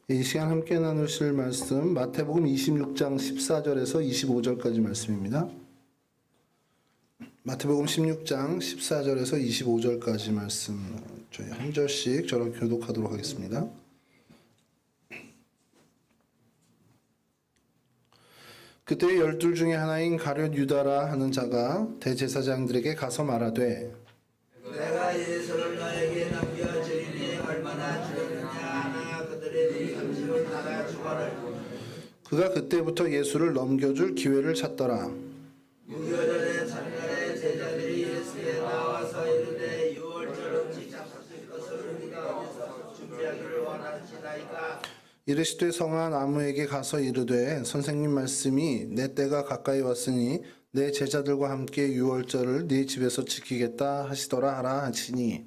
이 시간 함께 나누실 말씀 마태복음 26장 14절에서 25절까지 말씀입니다. 마태복음 16장 14절에서 25절까지 말씀 저희 한 절씩 저랑 교독하도록 하겠습니다. 그때 12 중에 하나인 가룟 유다라 하는 자가 대제사장들에게 가서 말하되 내가 예수를 너에게 넘겨주리니 얼마나 주겠느냐 하나 그들의 삼십을 따라 주거를 그가 그때부터 예수를 넘겨줄 기회를 찾더라. 유월절에 첫날에 제자들이 예수께 나와서 이르되 유월절 음식 잡수실 것을 우리가 어디서 준비하기를 원하시나이까. 이르시되 성한 아무에게 가서 이르되 선생님 말씀이 내 때가 가까이 왔으니 내 제자들과 함께 유월절을 네 집에서 지키겠다 하시더라 하라 하시니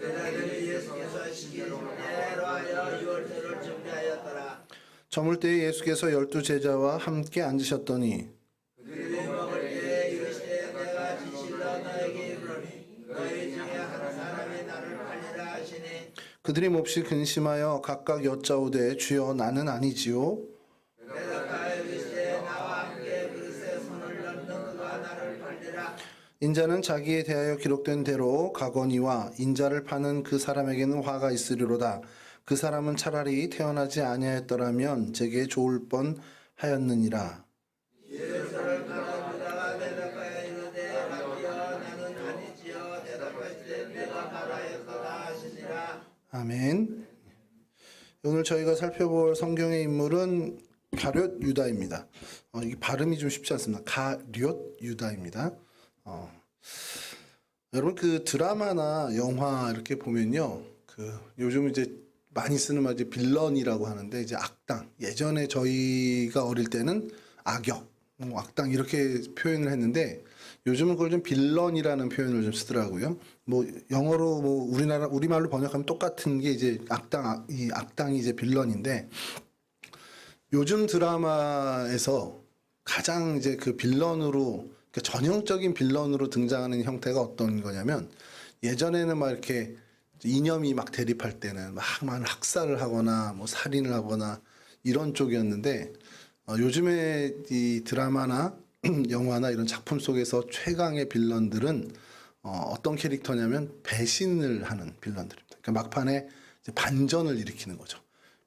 제자들이 예수께서 시키시되 하여 유월절을 준비하였더라. 저물 때에 예수께서 12 제자와 함께 앉으셨더니 그들이 먹을 때에 이르시되 내가 진실로 너에게 이르노니 너희 중에 한 사람이 나를 팔리라 하시니 그들이 몹시 근심하여 각각 여짜오되 주여 나는 아니지요. 대답하여 이르시되 나와 함께 그릇에 손을 넣는 그가 나를 팔리라. 인자는 자기에 대하여 기록된 대로 가거니와 인자를 파는 그 사람에게는 화가 있으리로다. 그 사람은 차라리 태어나지 아니하였더라면 제게 좋을 뻔하였느니라. 예수를 파는 유다가 대답하여 이르되 rabbi여 나는 아니지요. 대답하시되 내가 말하였도다 하시니라. 아멘. 오늘 저희가 살펴볼 성경의 인물은 가룟 유다입니다. 이 발음이 좀 쉽지 않습니다. 가룟 유다입니다. 여러분 그 드라마나 영화 이렇게 보면요, 요즘 이제 많이 쓰는 말 이제 빌런이라고 하는데 이제 악당. 예전에 저희가 어릴 때는 악역, 악당 이렇게 표현을 했는데 요즘은 그걸 좀 빌런이라는 표현을 좀 쓰더라고요. 영어로 우리말로 번역하면 똑같은 게 이제 이 악당이 이제 빌런인데 요즘 드라마에서 가장 이제 그 빌런으로, 그러니까 전형적인 빌런으로 등장하는 형태가 어떤 거냐면 예전에는 막 이렇게 이념이 막 대립할 때는 막 많은 학살을 하거나 살인을 하거나 이런 쪽이었는데 요즘에 이 드라마나 영화나 이런 작품 속에서 최강의 빌런들은 어떤 캐릭터냐면 배신을 하는 빌런들입니다. 그러니까 막판에 이제 반전을 일으키는 거죠.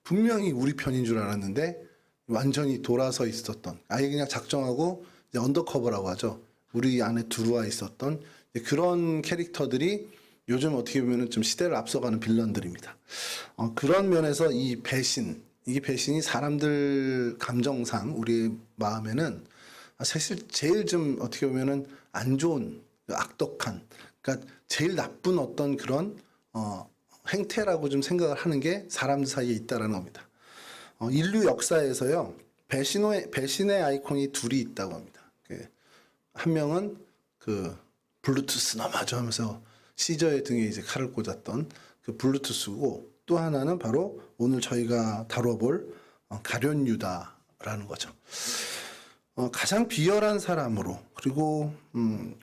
분명히 우리 편인 줄 알았는데 완전히 돌아서 있었던, 아예 그냥 작정하고 이제 언더커버라고 하죠. 우리 안에 들어와 있었던 그런 캐릭터들이 요즘 어떻게 보면 좀 시대를 앞서가는 빌런들입니다. 그런 면에서 이게 배신이 사람들 감정상 우리 마음에는 사실 제일 좀 어떻게 보면은 안 좋은, 악독한, 그러니까 제일 나쁜 어떤 그런 행태라고 좀 생각을 하는 게 사람들 사이에 있다라는 겁니다. 인류 역사에서요, 배신의 아이콘이 둘이 있다고 합니다. 한 명은 블루투스 넘어져 하면서 시저의 등에 이제 칼을 꽂았던 그 블루투스고, 또 하나는 바로 오늘 저희가 다뤄볼 가룟 유다라는 거죠. 가장 비열한 사람으로, 그리고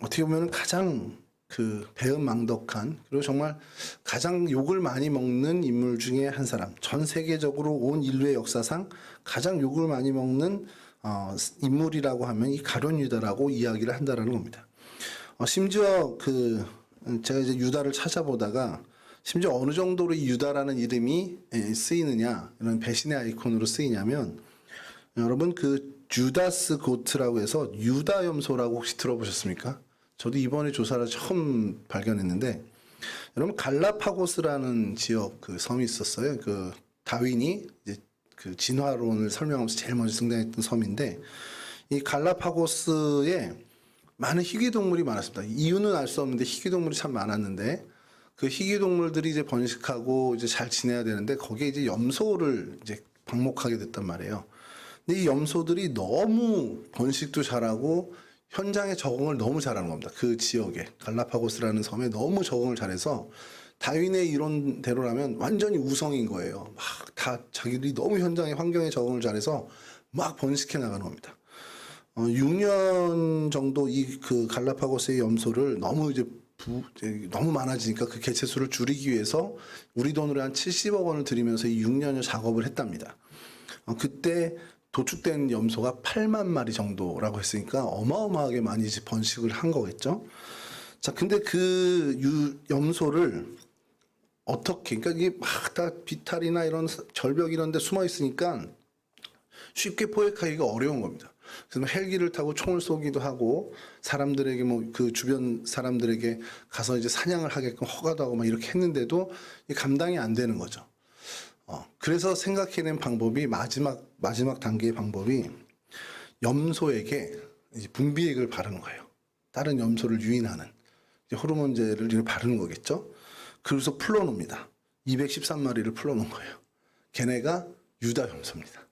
어떻게 보면 가장 배은망덕한, 그리고 정말 가장 욕을 많이 먹는 인물 중에 한 사람, 전 세계적으로 온 인류의 역사상 가장 욕을 많이 먹는 인물이라고 하면 이 가룟 유다라고 이야기를 한다라는 겁니다. 심지어 제가 이제 유다를 찾아보다가 심지어 어느 정도로 이 유다라는 이름이 쓰이느냐, 이런 배신의 아이콘으로 쓰이냐면, 여러분 주다스 고트라고 해서 유다 염소라고 혹시 들어보셨습니까? 저도 이번에 조사를 처음 발견했는데, 여러분 갈라파고스라는 지역 섬이 있었어요. 다윈이 이제 진화론을 설명하면서 제일 먼저 등장했던 섬인데, 이 갈라파고스에 많은 희귀동물이 많았습니다. 이유는 알 수 없는데 희귀동물이 참 많았는데, 그 희귀동물들이 이제 번식하고 이제 잘 지내야 되는데 거기에 이제 염소를 이제 방목하게 됐단 말이에요. 근데 이 염소들이 너무 번식도 잘하고 현장에 적응을 너무 잘하는 겁니다. 그 지역에, 갈라파고스라는 섬에 너무 적응을 잘해서 다윈의 이론대로라면 완전히 우성인 거예요. 막 다 자기들이 너무 환경에 적응을 잘해서 막 번식해 나가는 겁니다. 6년 정도 갈라파고스의 염소를 너무 이제 너무 많아지니까 그 개체 수를 줄이기 위해서 우리 돈으로 한 70억 원을 들이면서 이 6년여 작업을 했답니다. 그때 도축된 염소가 8만 마리 정도라고 했으니까 어마어마하게 많이 이제 번식을 한 거겠죠. 자, 근데 그 염소를 어떻게, 그러니까 이게 막 다 비탈이나 이런 절벽 이런 데 숨어 있으니까 쉽게 포획하기가 어려운 겁니다. 그래서 헬기를 타고 총을 쏘기도 하고 사람들에게 뭐 그 주변 사람들에게 가서 이제 사냥을 하게끔 허가도 하고 막 이렇게 했는데도 감당이 안 되는 거죠. 그래서 생각해낸 방법이 마지막 단계의 방법이 염소에게 이제 분비액을 바르는 거예요. 다른 염소를 유인하는 이제 호르몬제를 이렇게 바르는 거겠죠. 그래서 풀어놓습니다. 213마리를 풀어놓은 거예요. 걔네가 유다 염소입니다.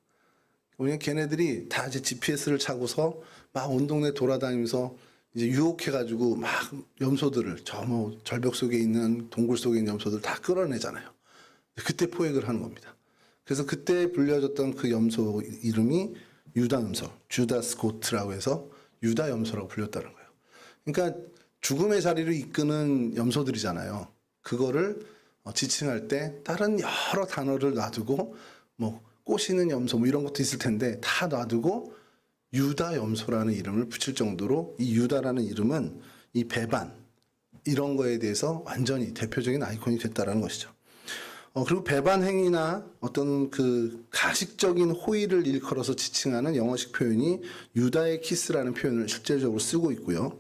왜냐면 걔네들이 다 이제 GPS를 차고서 막 온 동네 돌아다니면서 이제 유혹해가지고 막 염소들을 저 뭐 절벽 속에 있는 동굴 속에 있는 염소들 다 끌어내잖아요. 그때 포획을 하는 겁니다. 그래서 그때 불려졌던 그 염소 이름이 유다 염소, 주다스 고트라고 해서 유다 염소라고 불렸다는 거예요. 그러니까 죽음의 자리를 이끄는 염소들이잖아요. 그거를 지칭할 때 다른 여러 단어를 놔두고 뭐 꼬시는 염소 뭐 이런 것도 있을 텐데 다 놔두고 유다 염소라는 이름을 붙일 정도로 이 유다라는 이름은 이 배반 이런 거에 대해서 완전히 대표적인 아이콘이 됐다라는 것이죠. 그리고 배반 행위나 어떤 그 가식적인 호의를 일컬어서 지칭하는 영어식 표현이 유다의 키스라는 표현을 실제적으로 쓰고 있고요.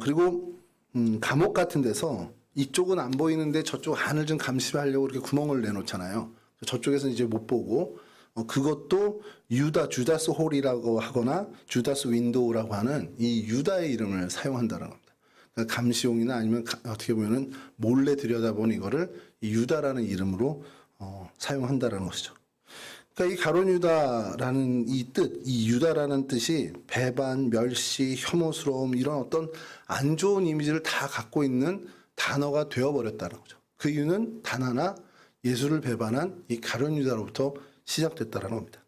그리고 감옥 같은 데서 이쪽은 안 보이는데 저쪽 안을 좀 감시하려고 이렇게 구멍을 내놓잖아요. 저쪽에서는 이제 못 보고 그것도 주다스 홀이라고 하거나 주다스 윈도우라고 하는 이 유다의 이름을 사용한다는 겁니다. 그러니까 감시용이나 아니면 어떻게 보면은 몰래 들여다본 이거를 이 유다라는 이름으로 사용한다는 것이죠. 그러니까 이 가룟 유다라는 이 뜻, 이 유다라는 뜻이 배반, 멸시, 혐오스러움 이런 어떤 안 좋은 이미지를 다 갖고 있는 단어가 되어버렸다는 거죠. 그 이유는 단 하나 예수를 배반한 이 가룟 유다로부터 시작됐다는 겁니다.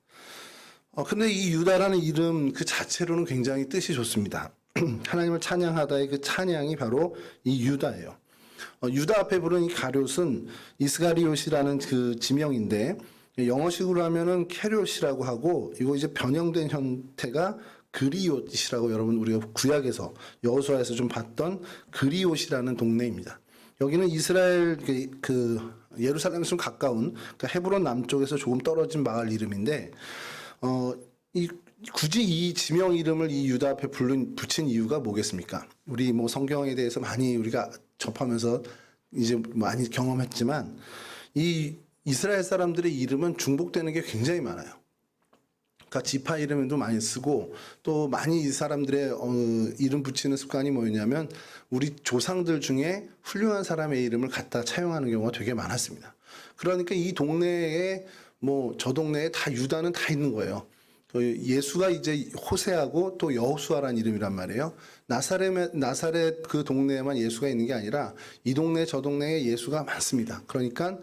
근데 이 유다라는 이름 그 자체로는 굉장히 뜻이 좋습니다. 하나님을 찬양하다의 그 찬양이 바로 이 유다예요. 유다 앞에 부른 이 가룟은 이스가리옷이라는 그 지명인데 영어식으로 하면은 캐롯이라고 하고 이거 이제 변형된 형태가 그리옷이라고 여러분 우리가 구약에서 여호수아에서 좀 봤던 그리옷이라는 동네입니다. 여기는 이스라엘 그 예루살렘에서 좀 가까운 그러니까 헤브론 남쪽에서 조금 떨어진 마을 이름인데 굳이 이 지명 이름을 이 유다 앞에 붙인 이유가 뭐겠습니까? 우리 뭐 성경에 대해서 많이 우리가 접하면서 이제 많이 경험했지만 이 이스라엘 사람들의 이름은 중복되는 게 굉장히 많아요. 그러니까 지파 이름도 많이 쓰고 또 많이 이 사람들의 이름 붙이는 습관이 뭐였냐면 우리 조상들 중에 훌륭한 사람의 이름을 갖다 차용하는 경우가 되게 많았습니다. 그러니까 이 동네에 뭐 저 동네에 다 유다는 다 있는 거예요. 예수가 이제 호세하고 또 여호수아라는 이름이란 말이에요. 나사렛 그 동네에만 예수가 있는 게 아니라 이 동네 저 동네에 예수가 많습니다. 그러니까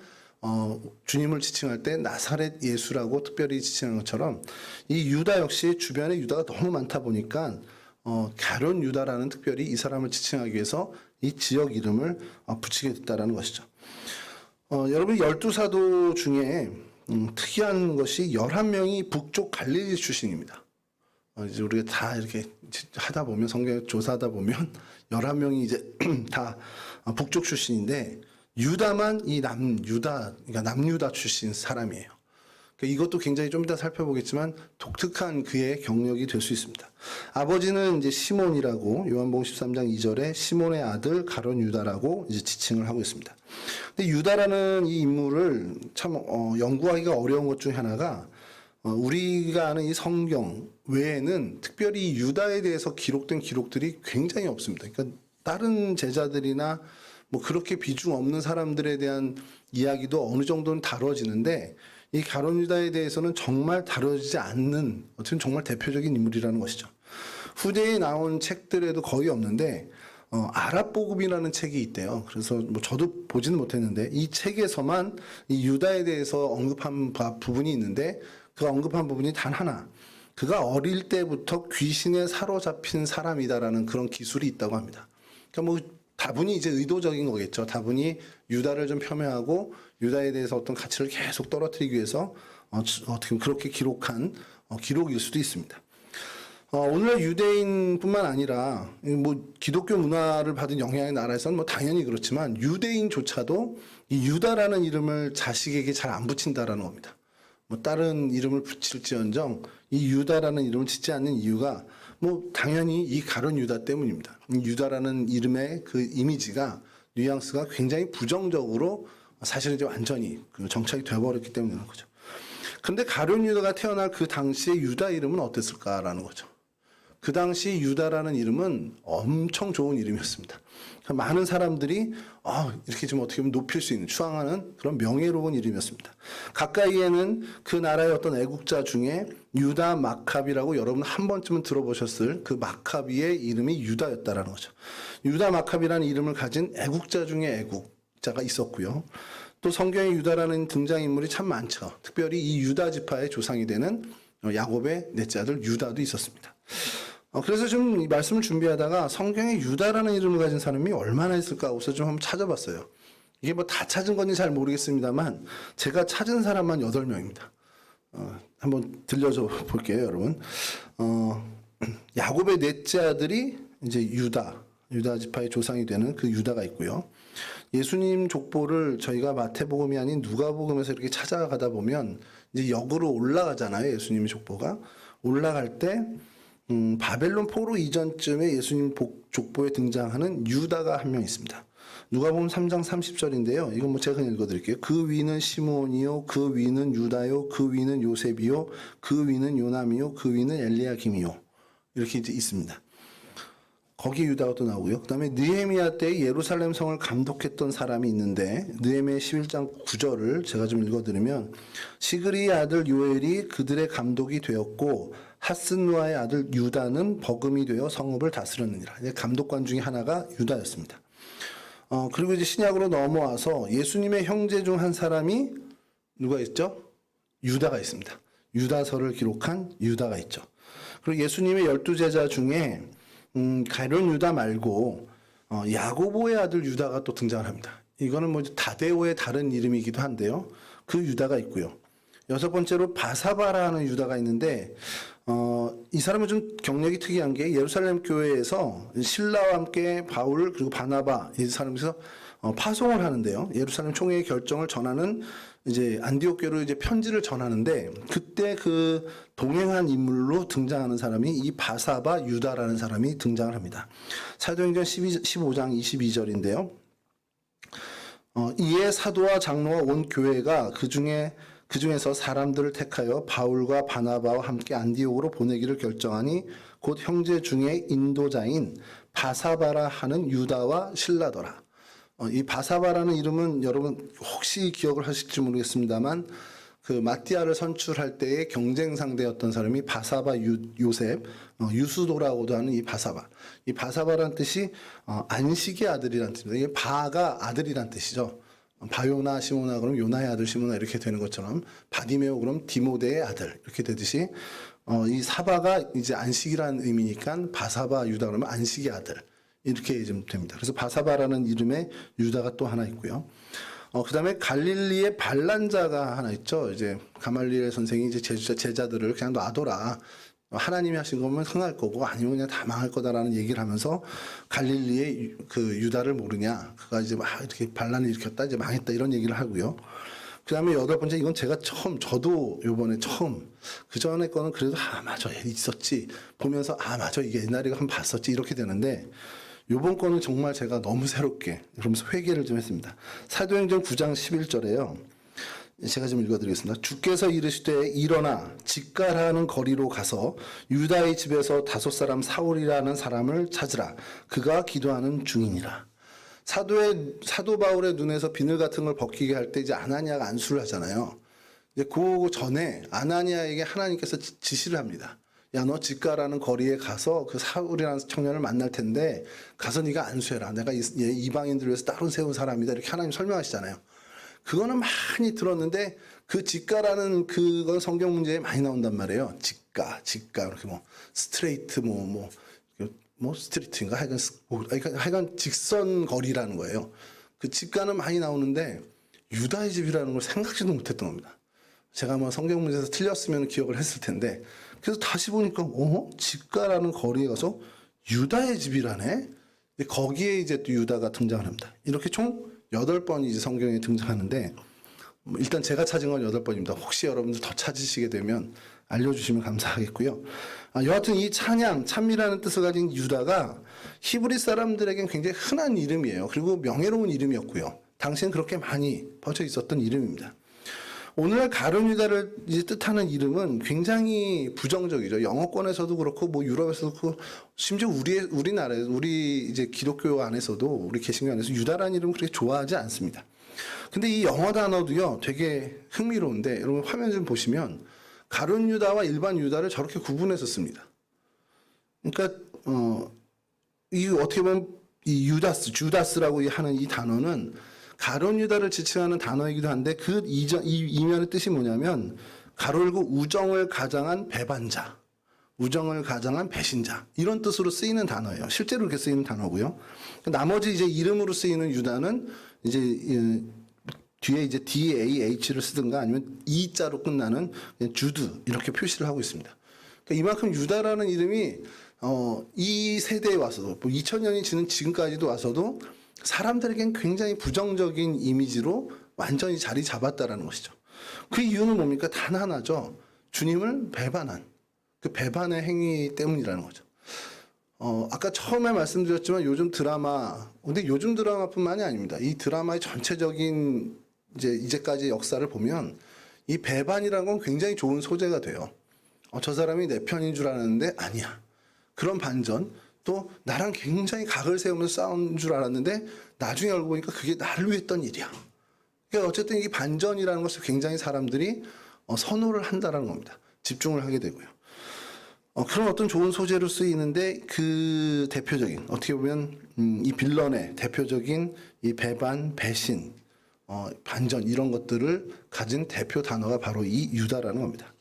주님을 지칭할 때 나사렛 예수라고 특별히 지칭하는 것처럼 이 유다 역시 주변에 유다가 너무 많다 보니까 가룟 유다라는 특별히 이 사람을 지칭하기 위해서 이 지역 이름을 붙이게 됐다라는 것이죠. 여러분 12사도 중에 특이한 것이 11명이 북쪽 갈릴리 출신입니다. 이제 우리가 다 이렇게 하다 보면 성경 조사하다 보면 11명이 이제 다 북쪽 출신인데 유다만 이 남유다, 그러니까 남유다 출신 사람이에요. 그러니까 이것도 굉장히 좀 이따 살펴보겠지만 독특한 그의 경력이 될 수 있습니다. 아버지는 이제 시몬이라고 요한복음 13장 2절에 시몬의 아들 가룟 유다라고 이제 지칭을 하고 있습니다. 근데 유다라는 이 인물을 참 연구하기가 어려운 것 중에 하나가 우리가 아는 이 성경 외에는 특별히 유다에 대해서 기록된 기록들이 굉장히 없습니다. 그러니까 다른 제자들이나 뭐 그렇게 비중 없는 사람들에 대한 이야기도 어느 정도는 다뤄지는데 이 가룟 유다에 대해서는 정말 다뤄지지 않는 어쨌든 정말 대표적인 인물이라는 것이죠. 후대에 나온 책들에도 거의 없는데 아랍복음이라는 책이 있대요. 그래서 뭐 저도 보지는 못했는데 이 책에서만 이 유다에 대해서 언급한 부분이 있는데 그 언급한 부분이 단 하나. 그가 어릴 때부터 귀신에 사로잡힌 사람이다라는 그런 기술이 있다고 합니다. 그러니까 뭐 다분히 이제 의도적인 거겠죠. 다분히 유다를 좀 폄훼하고 유다에 대해서 어떤 가치를 계속 떨어뜨리기 위해서 어떻게 보면 그렇게 기록한 기록일 수도 있습니다. 오늘날 유대인뿐만 아니라 뭐 기독교 문화를 받은 영향의 나라에서는 뭐 당연히 그렇지만 유대인조차도 이 유다라는 이름을 자식에게 잘 안 붙인다라는 겁니다. 뭐 다른 이름을 붙일지언정 이 유다라는 이름을 짓지 않는 이유가 뭐 당연히 이 가룟 유다 때문입니다. 이 유다라는 이름의 그 이미지가 뉘앙스가 굉장히 부정적으로 사실은 이제 완전히 정착이 되어버렸기 때문인 거죠. 근데 가룟 유다가 태어날 그 당시의 유다 이름은 어땠을까라는 거죠. 그 당시 유다라는 이름은 엄청 좋은 이름이었습니다. 많은 사람들이 이렇게 좀 어떻게 보면 높일 수 있는 추앙하는 그런 명예로운 이름이었습니다. 가까이에는 그 나라의 어떤 애국자 중에 유다 마카비라고 여러분 한 번쯤은 들어보셨을 그 마카비의 이름이 유다였다라는 거죠. 유다 마카비라는 이름을 가진 애국자 중에 애국자가 있었고요. 또 성경에 유다라는 등장인물이 참 많죠. 특별히 이 유다 지파의 조상이 되는 야곱의 넷째 아들 유다도 있었습니다. 그래서 좀 이 말씀을 준비하다가 성경에 유다라는 이름을 가진 사람이 얼마나 있을까 하고서 좀 한번 찾아봤어요. 이게 뭐 다 찾은 건지 잘 모르겠습니다만 제가 찾은 사람만 8명입니다. 한번 들려줘 볼게요, 여러분. 야곱의 넷째 아들이 이제 유다 지파의 조상이 되는 그 유다가 있고요. 예수님 족보를 저희가 마태복음이 아닌 누가복음에서 이렇게 찾아가다 보면 이제 역으로 올라가잖아요. 예수님의 족보가 올라갈 때 바벨론 포로 이전쯤에 예수님 족보에 등장하는 유다가 한 명 있습니다. 누가복음 3장 30절인데요. 이건 뭐 제가 그냥 읽어드릴게요. 그 위는 시므온이요, 그 위는 유다요, 그 위는 요셉이요, 그 위는 요남이요, 그 위는 엘리야김이요. 이렇게 이제 있습니다. 거기에 유다가 또 나오고요. 그 다음에 느헤미야 때 예루살렘 성을 감독했던 사람이 있는데 느헤미야 11장 9절을 제가 좀 읽어드리면 시그리의 아들 요엘이 그들의 감독이 되었고 하스누아의 아들 유다는 버금이 되어 성읍을 다스렸느니라. 감독관 중에 하나가 유다였습니다. 그리고 이제 신약으로 넘어와서 예수님의 형제 중 한 사람이 누가 있죠? 유다가 있습니다. 유다서를 기록한 유다가 있죠. 그리고 예수님의 12제자 중에 가룟 유다 말고 야고보의 아들 유다가 또 등장을 합니다. 이거는 뭐 다데오의 다른 이름이기도 한데요. 그 유다가 있고요. 6번째로 바사바라는 유다가 있는데 이 사람은 좀 경력이 특이한 게 예루살렘 교회에서 신라와 함께 바울 그리고 바나바 이 사람에서 파송을 하는데요. 예루살렘 총회의 결정을 전하는 이제 안디옥 교회로 이제 편지를 전하는데 그때 그 동행한 인물로 등장하는 사람이 이 바사바 유다라는 사람이 등장을 합니다. 사도행전 15장 22절인데요. 이에 사도와 장로와 온 교회가 그중에서 사람들을 택하여 바울과 바나바와 함께 안디옥으로 보내기를 결정하니 곧 형제 중에 인도자인 바사바라 하는 유다와 실라더라. 이 바사바라는 이름은 여러분 혹시 기억을 하실지 모르겠습니다만 그 마띠아를 선출할 때의 경쟁 상대였던 사람이 바사바 요셉, 유수도라고도 하는 이 바사바. 이 바사바라는 뜻이 안식의 아들이라는 뜻입니다. 이게 바가 아들이라는 뜻이죠. 바요나 시모나 그럼 요나의 아들 시모나 이렇게 되는 것처럼 바디메오 그럼 디모데의 아들 이렇게 되듯이 이 사바가 이제 안식이라는 의미니까 바사바 유다 그러면 안식의 아들 이렇게 좀 됩니다. 그래서 바사바라는 이름의 유다가 또 하나 있고요. 그다음에 갈릴리의 반란자가 하나 있죠. 이제 가말리엘 선생이 이제 제자들을 그냥 놔둬라. 하나님이 하신 거면 흥할 거고 아니면 그냥 다 망할 거다라는 얘기를 하면서 갈릴리의 그 유다를 모르냐. 그가 이제 막 이렇게 반란을 일으켰다. 이제 망했다. 이런 얘기를 하고요. 그 다음에 8번째, 이건 제가 저도 요번에 처음, 그 전에 거는 그래도 맞아. 있었지. 보면서 맞아. 이게 옛날에 한번 봤었지. 이렇게 되는데 요번 거는 정말 제가 너무 새롭게 그러면서 회개를 좀 했습니다. 사도행전 9장 11절에요. 제가 좀 읽어드리겠습니다. 주께서 이르시되 일어나 직가라는 거리로 가서 유다의 집에서 5사람 사울이라는 사람을 찾으라. 그가 기도하는 중이니라. 사도 바울의 눈에서 비늘 같은 걸 벗기게 할 때 이제 아나니아가 안수를 하잖아요. 이제 그 전에 아나니아에게 하나님께서 지시를 합니다. 야, 너 직가라는 거리에 가서 그 사울이라는 청년을 만날 텐데 가서 네가 안수해라. 내가 이방인들 위해서 따로 세운 사람이다. 이렇게 하나님 설명하시잖아요. 그거는 많이 들었는데 그 직가라는 그건 성경 문제에 많이 나온단 말이에요. 직가 이렇게 뭐 스트레이트 뭐 뭐 스트리트인가 하여간 직선 거리라는 거예요. 그 집가는 많이 나오는데 유다의 집이라는 걸 생각지도 못했던 겁니다. 제가 뭐 성경 문제에서 틀렸으면 기억을 했을 텐데 그래서 다시 보니까 집가라는 거리에 가서 유다의 집이라네. 거기에 이제 또 유다가 등장을 합니다. 이렇게 총 8번이 이제 성경에 등장하는데 일단 제가 찾은 건 8번입니다. 혹시 여러분들 더 찾으시게 되면 알려주시면 감사하겠고요. 여하튼 이 찬양, 찬미라는 뜻을 가진 유다가 히브리 사람들에겐 굉장히 흔한 이름이에요. 그리고 명예로운 이름이었고요. 당시엔 그렇게 많이 퍼져 있었던 이름입니다. 오늘날 가룟 유다를 이제 뜻하는 이름은 굉장히 부정적이죠. 영어권에서도 그렇고 뭐 유럽에서도 그렇고 심지어 우리나라에 우리 이제 기독교 안에서도 우리 개신교 안에서 유다라는 이름은 그렇게 좋아하지 않습니다. 근데 이 영어 단어도요 되게 흥미로운데 여러분 화면 좀 보시면 가룟 유다와 일반 유다를 저렇게 구분해서 씁니다. 그러니까 이 어떻게 보면 이 주다스라고 하는 이 단어는 가룟 유다를 지칭하는 단어이기도 한데 그 이면의 뜻이 뭐냐면 가로 열고 우정을 가장한 배반자, 우정을 가장한 배신자 이런 뜻으로 쓰이는 단어예요. 실제로 그렇게 쓰이는 단어고요. 나머지 이제 이름으로 쓰이는 유다는 이제 뒤에 이제 DAH를 쓰든가 아니면 E자로 끝나는 주드 이렇게 표시를 하고 있습니다. 그러니까 이만큼 유다라는 이름이 이 세대에 와서도 2000년이 지난 지금까지도 와서도 사람들에겐 굉장히 부정적인 이미지로 완전히 자리 잡았다라는 것이죠. 그 이유는 뭡니까? 단 하나죠. 주님을 배반한 그 배반의 행위 때문이라는 거죠. 아까 처음에 말씀드렸지만 요즘 드라마, 근데 요즘 드라마뿐만이 아닙니다. 이 드라마의 전체적인 이제까지 역사를 보면 이 배반이라는 건 굉장히 좋은 소재가 돼요. 저 사람이 내 편인 줄 알았는데 아니야. 그런 반전, 또 나랑 굉장히 각을 세우면서 싸운 줄 알았는데 나중에 알고 보니까 그게 나를 위해 했던 일이야. 그러니까 어쨌든 이 반전이라는 것을 굉장히 사람들이 선호를 한다는 겁니다. 집중을 하게 되고요. 그런 어떤 좋은 소재로 쓰이는데 그 대표적인 어떻게 보면 이 빌런의 대표적인 이 배반, 배신, 반전 이런 것들을 가진 대표 단어가 바로 이 유다라는 겁니다.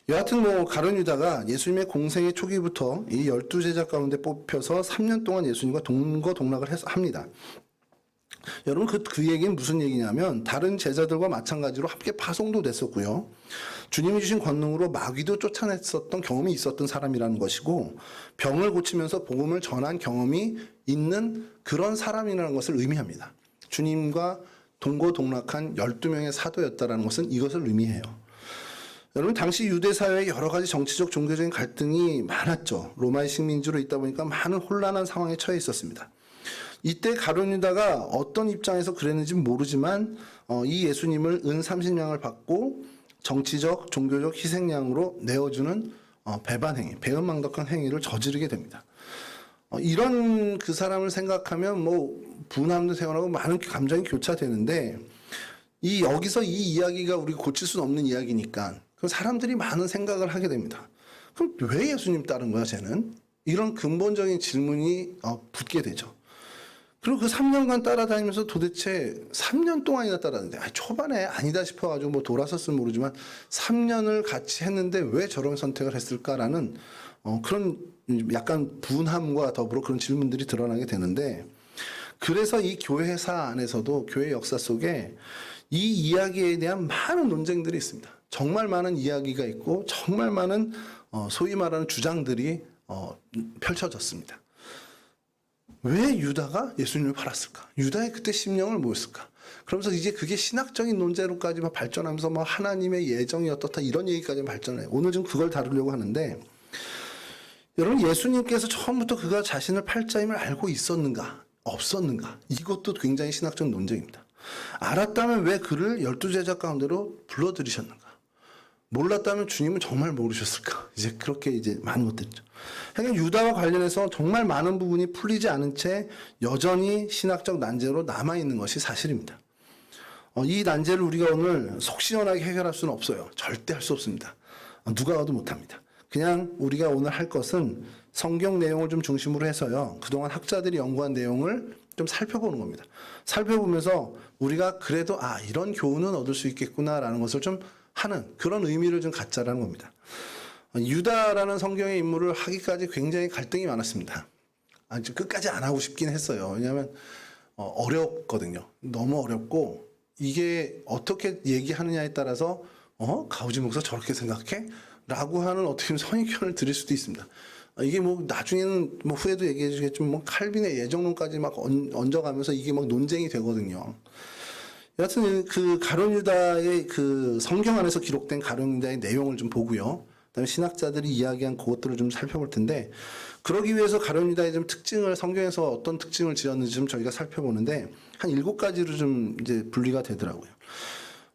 여하튼 뭐 가룟 유다가 예수님의 공생의 초기부터 이 12제자 가운데 뽑혀서 3년 동안 예수님과 동거동락을 합니다. 여러분 그 얘기는 무슨 얘기냐면 다른 제자들과 마찬가지로 함께 파송도 됐었고요. 주님이 주신 권능으로 마귀도 쫓아냈었던 경험이 있었던 사람이라는 것이고 병을 고치면서 복음을 전한 경험이 있는 그런 사람이라는 것을 의미합니다. 주님과 동거동락한 12명의 사도였다는 것은 이것을 의미해요. 여러분 당시 유대 사회에 여러 가지 정치적 종교적인 갈등이 많았죠. 로마의 식민지로 있다 보니까 많은 혼란한 상황에 처해 있었습니다. 이때 가룟 유다가 어떤 입장에서 그랬는지 모르지만 이 예수님을 은 30냥을 받고 정치적 종교적 희생양으로 내어주는 배반 행위, 배은망덕한 행위를 저지르게 됩니다. 이런 그 사람을 생각하면 뭐 분함도 생겨나고 많은 감정이 교차되는데 여기서 이 이야기가 우리가 고칠 수는 없는 이야기니까 그럼 사람들이 많은 생각을 하게 됩니다. 그럼 왜 예수님 따른 거야, 쟤는? 이런 근본적인 질문이 붙게 되죠. 그리고 그 3년간 따라다니면서 도대체 3년 동안이나 따라다녔는데 초반에 아니다 싶어가지고 뭐 돌아섰으면 모르지만 3년을 같이 했는데 왜 저런 선택을 했을까라는 그런 약간 분함과 더불어 그런 질문들이 드러나게 되는데 그래서 이 교회사 안에서도 교회 역사 속에 이 이야기에 대한 많은 논쟁들이 있습니다. 정말 많은 이야기가 있고 정말 많은 소위 말하는 주장들이 펼쳐졌습니다. 왜 유다가 예수님을 팔았을까? 유다의 그때 심령을 뭐였을까? 그러면서 이제 그게 신학적인 논제로까지 발전하면서 뭐 하나님의 예정이 어떻다 이런 얘기까지 발전해요. 오늘 좀 그걸 다루려고 하는데 여러분 예수님께서 처음부터 그가 자신을 팔자임을 알고 있었는가? 없었는가? 이것도 굉장히 신학적 논쟁입니다. 알았다면 왜 그를 12제자 가운데로 불러들이셨는가? 몰랐다면 주님은 정말 모르셨을까? 이제 그렇게 이제 많은 것들이죠. 그러니까 유다와 관련해서 정말 많은 부분이 풀리지 않은 채 여전히 신학적 난제로 남아있는 것이 사실입니다. 이 난제를 우리가 오늘 속 시원하게 해결할 수는 없어요. 절대 할 수 없습니다. 누가 와도 못합니다. 그냥 우리가 오늘 할 것은 성경 내용을 좀 중심으로 해서요. 그동안 학자들이 연구한 내용을 좀 살펴보는 겁니다. 살펴보면서 우리가 그래도 이런 교훈은 얻을 수 있겠구나라는 것을 좀 하는 그런 의미를 좀 갖자라는 겁니다. 유다라는 성경의 인물을 하기까지 굉장히 갈등이 많았습니다. 아니 끝까지 안 하고 싶긴 했어요. 왜냐하면 어렵거든요. 너무 어렵고 이게 어떻게 얘기하느냐에 따라서 가우지 목사 저렇게 생각해? 라고 하는 어떻게 보면 선입견을 드릴 수도 있습니다. 이게 뭐 나중에는 뭐 후에도 얘기해 주겠지만 뭐 칼빈의 예정론까지 막 얹어가면서 이게 막 논쟁이 되거든요. 여하튼 그 가룟 유다의 그 성경 안에서 기록된 가룟 유다의 내용을 좀 보고요. 그다음에 신학자들이 이야기한 그것들을 좀 살펴볼 텐데, 그러기 위해서 가룟 유다의 좀 특징을 성경에서 어떤 특징을 지었는지 좀 저희가 살펴보는데 한 7가지로 좀 이제 분리가 되더라고요.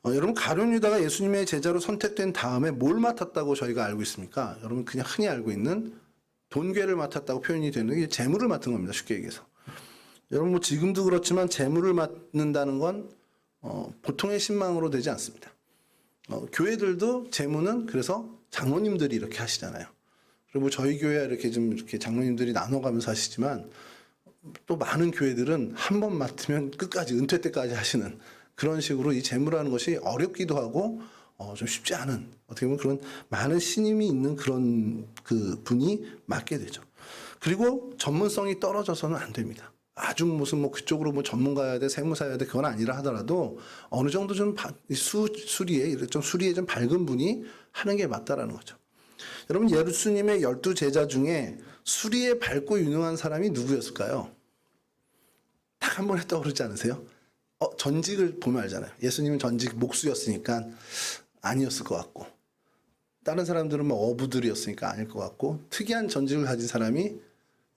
여러분 가룟 유다가 예수님의 제자로 선택된 다음에 뭘 맡았다고 저희가 알고 있습니까? 여러분 그냥 흔히 알고 있는 돈괴를 맡았다고 표현이 되는 게 재물을 맡은 겁니다. 쉽게 얘기해서. 여러분 뭐 지금도 그렇지만 재물을 맡는다는 건 보통의 신망으로 되지 않습니다. 교회들도 재무는 그래서 장로님들이 이렇게 하시잖아요. 그리고 저희 교회 이렇게 좀 이렇게 장로님들이 나눠가면서 하시지만 또 많은 교회들은 한 번 맡으면 끝까지 은퇴 때까지 하시는 그런 식으로 이 재무라는 것이 어렵기도 하고 좀 쉽지 않은 어떻게 보면 그런 많은 신임이 있는 그런 그 분이 맡게 되죠. 그리고 전문성이 떨어져서는 안 됩니다. 아주 무슨 뭐 그쪽으로 뭐 전문가여야 돼, 세무사여야 돼, 그건 아니라 하더라도 어느 정도 좀 수리에 좀 밝은 분이 하는 게 맞다라는 거죠. 여러분 예수님의 12제자 중에 수리에 밝고 유능한 사람이 누구였을까요? 딱 한 번에 떠오르지 않으세요? 전직을 보면 알잖아요. 예수님은 전직 목수였으니까 아니었을 것 같고, 다른 사람들은 뭐 어부들이었으니까 아닐 것 같고, 특이한 전직을 가진 사람이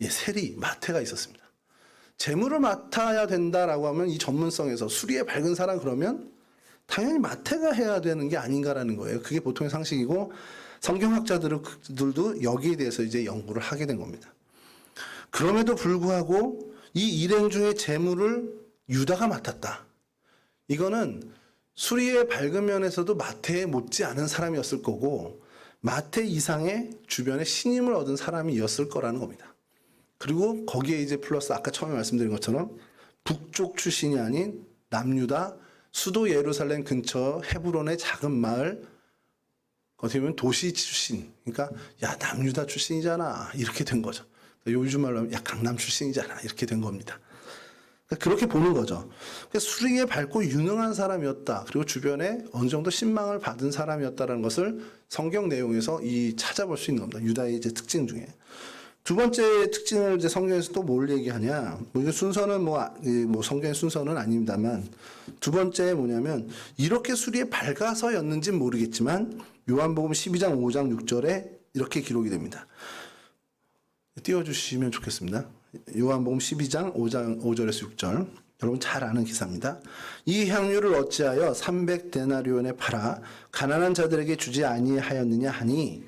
세리, 마태가 있었습니다. 재물을 맡아야 된다라고 하면 이 전문성에서 수리에 밝은 사람 그러면 당연히 마태가 해야 되는 게 아닌가라는 거예요. 그게 보통의 상식이고 성경학자들도 여기에 대해서 이제 연구를 하게 된 겁니다. 그럼에도 불구하고 이 일행 중에 재물을 유다가 맡았다. 이거는 수리의 밝은 면에서도 마태에 못지 않은 사람이었을 거고 마태 이상의 주변에 신임을 얻은 사람이었을 거라는 겁니다. 그리고 거기에 이제 플러스 아까 처음에 말씀드린 것처럼 북쪽 출신이 아닌 남유다 수도 예루살렘 근처 헤브론의 작은 마을, 어떻게 보면 도시 출신, 그러니까 야 남유다 출신이잖아 이렇게 된 거죠. 요즘 말로 하면 야 강남 출신이잖아 이렇게 된 겁니다. 그렇게 보는 거죠. 수리에 밝고 유능한 사람이었다. 그리고 주변에 어느 정도 신망을 받은 사람이었다는 것을 성경 내용에서 찾아볼 수 있는 겁니다. 유다의 이제 특징 중에. 두 번째 특징을 이제 성경에서 또 뭘 얘기하냐. 뭐 순서는 뭐 성경의 순서는 아닙니다만 두 번째 뭐냐면 이렇게 수리에 밝아서였는지는 모르겠지만 요한복음 12장 5장 6절에 이렇게 기록이 됩니다. 띄워주시면 좋겠습니다. 요한복음 12장 5절에서 6절. 여러분 잘 아는 기사입니다. 이 향유를 어찌하여 300데나리온에 팔아 가난한 자들에게 주지 아니하였느냐 하니,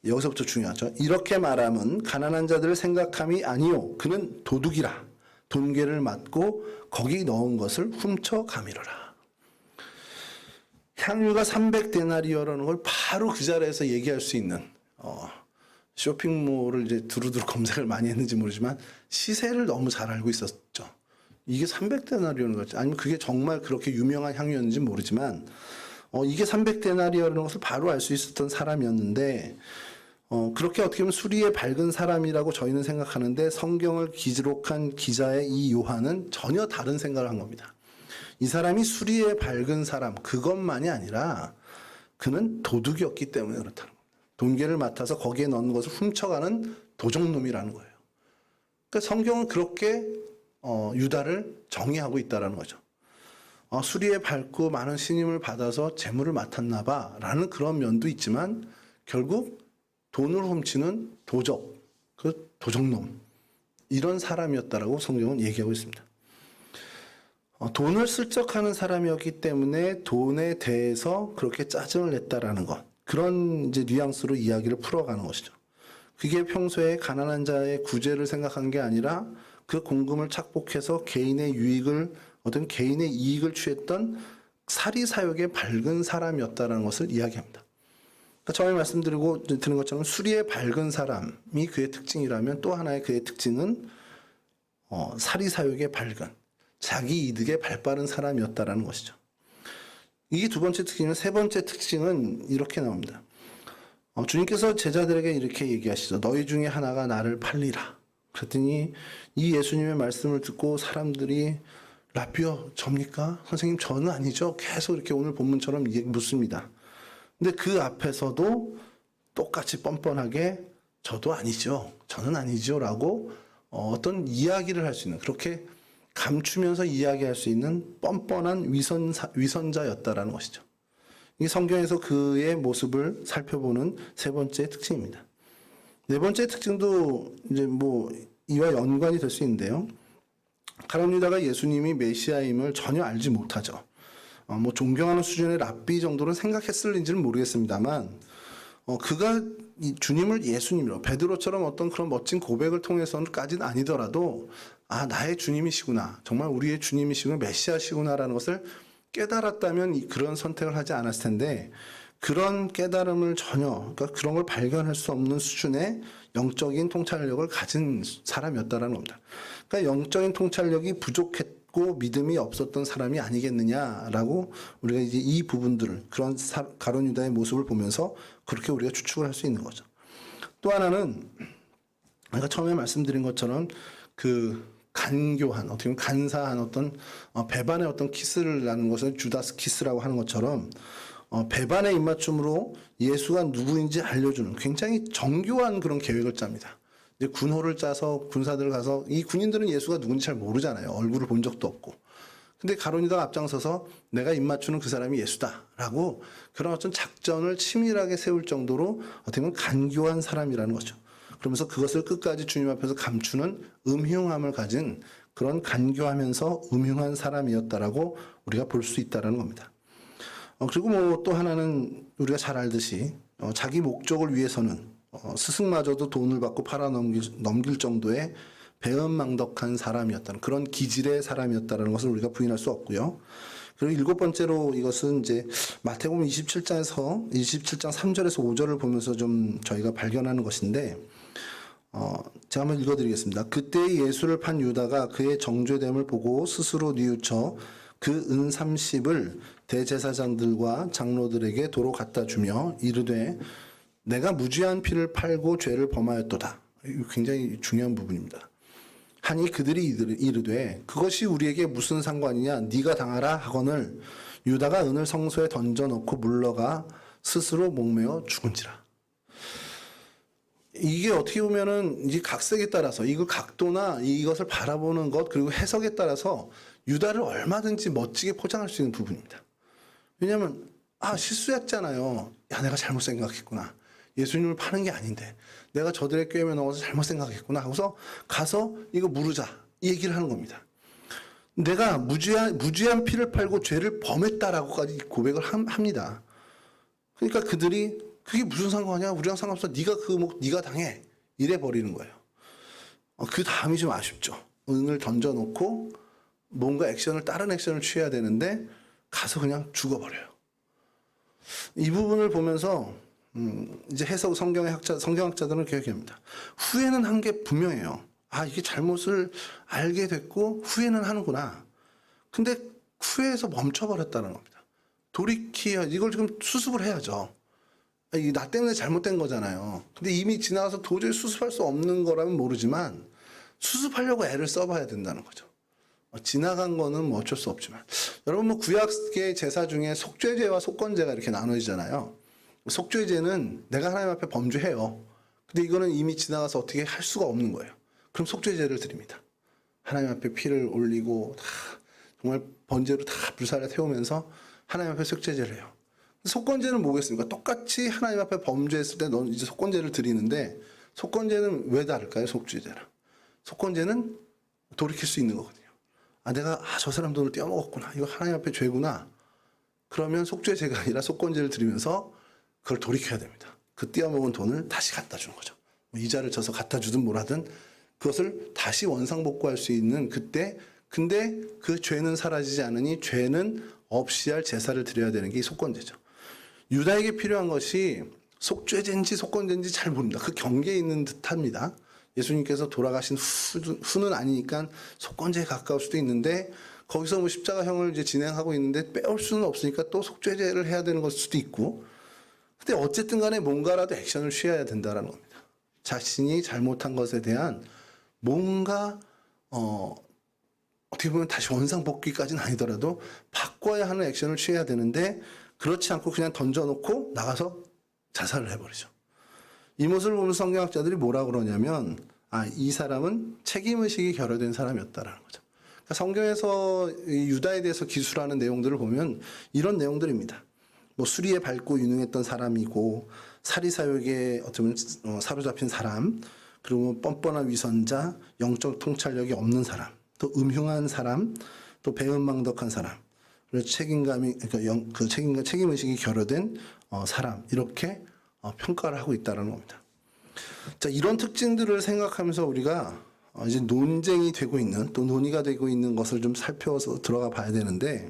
여기서부터 중요하죠. 이렇게 말함은 가난한 자들을 생각함이 아니요 그는 도둑이라 돈괴를 맞고 거기 넣은 것을 훔쳐가미러라. 향유가 300데나리온이라는 걸 바로 그 자리에서 얘기할 수 있는 쇼핑몰을 이제 두루두루 검색을 많이 했는지 모르지만 시세를 너무 잘 알고 있었죠. 이게 300데나리온인 거지. 아니면 그게 정말 그렇게 유명한 향유였는지 모르지만 이게 300데나리온이라는 것을 바로 알 수 있었던 사람이었는데 그렇게 어떻게 보면 수리에 밝은 사람이라고 저희는 생각하는데 성경을 기록한 기자의 이 요한은 전혀 다른 생각을 한 겁니다. 이 사람이 수리에 밝은 사람 그것만이 아니라 그는 도둑이었기 때문에 그렇다는 겁니다. 돈괴를 맡아서 거기에 넣는 것을 훔쳐가는 도적놈이라는 거예요. 그러니까 성경은 그렇게 유다를 정의하고 있다는 거죠. 수리에 밝고 많은 신임을 받아서 재물을 맡았나 봐 라는 그런 면도 있지만 결국 돈을 훔치는 도적, 그 도적놈 이런 사람이었다라고 성경은 얘기하고 있습니다. 돈을 슬쩍하는 사람이었기 때문에 돈에 대해서 그렇게 짜증을 냈다라는 것, 그런 이제 뉘앙스로 이야기를 풀어가는 것이죠. 그게 평소에 가난한 자의 구제를 생각한 게 아니라 그 공금을 착복해서 개인의 이익을 취했던 사리사욕에 밝은 사람이었다는 것을 이야기합니다. 그러니까 처음에 말씀드리고 드린 것처럼 수리에 밝은 사람이 그의 특징이라면 또 하나의 그의 특징은 사리사욕에 밝은 자기 이득에 발빠른 사람이었다는 것이죠. 이게 두 번째 특징이면 세 번째 특징은 이렇게 나옵니다. 주님께서 제자들에게 이렇게 얘기하시죠. 너희 중에 하나가 나를 팔리라. 그랬더니 이 예수님의 말씀을 듣고 사람들이 라비어 접니까? 선생님 저는 아니죠. 계속 이렇게 오늘 본문처럼 묻습니다. 근데 그 앞에서도 똑같이 뻔뻔하게 저도 아니죠. 저는 아니죠. 라고 어떤 이야기를 할 수 있는, 그렇게 감추면서 이야기할 수 있는 뻔뻔한 위선자였다라는 것이죠. 이 성경에서 그의 모습을 살펴보는 세 번째 특징입니다. 네 번째 특징도 이제 이와 연관이 될 수 있는데요. 가룟 유다가 예수님이 메시아임을 전혀 알지 못하죠. 존경하는 수준의 랍비 정도는 생각했을는지는 모르겠습니다만, 그가 주님을 예수님이라고, 베드로처럼 어떤 그런 멋진 고백을 통해서까지는 아니더라도, 아, 나의 주님이시구나, 정말 우리의 주님이시구나, 메시아시구나라는 것을 깨달았다면 그런 선택을 하지 않았을 텐데, 그런 깨달음을 전혀, 그러니까 그런 걸 발견할 수 없는 수준의 영적인 통찰력을 가진 사람이었다라는 겁니다. 그러니까 영적인 통찰력이 부족했고 믿음이 없었던 사람이 아니겠느냐라고 우리가 이제 이 부분들을, 그런 가룟 유다의 모습을 보면서 그렇게 우리가 추측을 할 수 있는 거죠. 또 하나는 제가 처음에 말씀드린 것처럼 그 간교한, 어떻게 보면 간사한 어떤 배반의 어떤 키스를 나는 것을 주다스 키스라고 하는 것처럼 배반의 입맞춤으로 예수가 누구인지 알려주는 굉장히 정교한 그런 계획을 짭니다. 이제 군호를 짜서 군사들 가서, 이 군인들은 예수가 누군지 잘 모르잖아요. 얼굴을 본 적도 없고. 근데 가룟 유다가 앞장서서 내가 입맞추는 그 사람이 예수다라고 그런 어떤 작전을 치밀하게 세울 정도로 어떻게 보면 간교한 사람이라는 거죠. 그러면서 그것을 끝까지 주님 앞에서 감추는 음흉함을 가진 그런 간교하면서 음흉한 사람이었다라고 우리가 볼 수 있다라는 겁니다. 그리고 또 하나는 우리가 잘 알듯이 자기 목적을 위해서는 스승마저도 돈을 받고 팔아 넘길 정도의 배은망덕한 사람이었다는, 그런 기질의 사람이었다는 것을 우리가 부인할 수 없고요. 그리고 일곱 번째로 이것은 이제 마태복음 27장 3절에서 5절을 보면서 좀 저희가 발견하는 것인데, 제가 한번 읽어드리겠습니다. 그때 예수를 판 유다가 그의 정죄됨을 보고 스스로 뉘우쳐 그 은 30을 대제사장들과 장로들에게 도로 갖다 주며 이르되 내가 무죄한 피를 팔고 죄를 범하였도다. 이거 굉장히 중요한 부분입니다. 하니 그들이 이르되 그것이 우리에게 무슨 상관이냐, 네가 당하라 하거늘 유다가 은을 성소에 던져놓고 물러가 스스로 목매어 죽은지라. 이게 어떻게 보면은 이제 각색에 따라서, 이거 각도나 이것을 바라보는 것, 그리고 해석에 따라서 유다를 얼마든지 멋지게 포장할 수 있는 부분입니다. 왜냐하면 실수했잖아요. 야, 내가 잘못 생각했구나. 예수님을 파는 게 아닌데 내가 저들의 꾀임에 넣어서 잘못 생각했구나 하고서 가서 이거 물으자, 이 얘기를 하는 겁니다. 내가 무죄한 피를 팔고 죄를 범했다라고까지 고백을 합니다. 그러니까 그들이 그게 무슨 상관이야? 우리랑 상관없어. 네가 당해. 이래 버리는 거예요. 그 다음이 좀 아쉽죠. 은을 던져놓고 뭔가 다른 액션을 취해야 되는데 가서 그냥 죽어버려요. 이 부분을 보면서 이제 성경학자들은 그렇게 합니다. 후회는 한 게 분명해요. 이게 잘못을 알게 됐고 후회는 하는구나. 근데 후회해서 멈춰버렸다는 겁니다. 이걸 지금 수습을 해야죠. 나 때문에 잘못된 거잖아요. 근데 이미 지나가서 도저히 수습할 수 없는 거라면 모르지만 수습하려고 애를 써봐야 된다는 거죠. 지나간 거는 어쩔 수 없지만, 여러분 구약의 제사 중에 속죄제와 속건제가 이렇게 나눠지잖아요. 속죄제는 내가 하나님 앞에 범죄해요. 근데 이거는 이미 지나가서 어떻게 할 수가 없는 거예요. 그럼 속죄제를 드립니다. 하나님 앞에 피를 올리고 정말 번제로 불사를 태우면서 하나님 앞에 속죄제를 해요. 속건제는 뭐겠습니까? 똑같이 하나님 앞에 범죄했을 때 넌 이제 속건제를 드리는데, 속건제는 왜 다를까요? 속죄제랑. 속건제는 돌이킬 수 있는 거거든요. 내가 저 사람 돈을 떼어먹었구나. 이거 하나님 앞에 죄구나. 그러면 속죄제가 아니라 속건제를 드리면서 그걸 돌이켜야 됩니다. 그 떼어먹은 돈을 다시 갖다 주는 거죠. 이자를 져서 갖다 주든 뭐라든 그것을 다시 원상복구할 수 있는 그때, 근데 그 죄는 사라지지 않으니 죄는 없이 할 제사를 드려야 되는 게 이 속건제죠. 유다에게 필요한 것이 속죄제인지 속건제인지 잘 모릅니다. 그 경계에 있는 듯합니다. 예수님께서 돌아가신 후는 아니니까 속건제에 가까울 수도 있는데, 거기서 십자가형을 이제 진행하고 있는데 빼올 수는 없으니까 또 속죄제를 해야 되는 것일 수도 있고, 근데 어쨌든 간에 뭔가라도 액션을 취해야 된다는 겁니다. 자신이 잘못한 것에 대한 뭔가 어떻게 보면 다시 원상복귀까지는 아니더라도 바꿔야 하는 액션을 취해야 되는데 그렇지 않고 그냥 던져놓고 나가서 자살을 해버리죠. 이 모습을 보면서 성경학자들이 뭐라 그러냐면 이 사람은 책임의식이 결여된 사람이었다라는 거죠. 그러니까 성경에서 이 유다에 대해서 기술하는 내용들을 보면 이런 내용들입니다. 뭐 수리에 밟고 유능했던 사람이고 사리사욕에 어쩌면 사로잡힌 사람, 그리고 뻔뻔한 위선자, 영적 통찰력이 없는 사람, 또 음흉한 사람, 또 배은망덕한 사람, 그리고 책임의식이 결여된 사람, 이렇게 평가를 하고 있다는 겁니다. 자, 이런 특징들을 생각하면서 우리가 이제 논쟁이 되고 있는, 또 논의가 되고 있는 것을 좀 살펴서 들어가 봐야 되는데,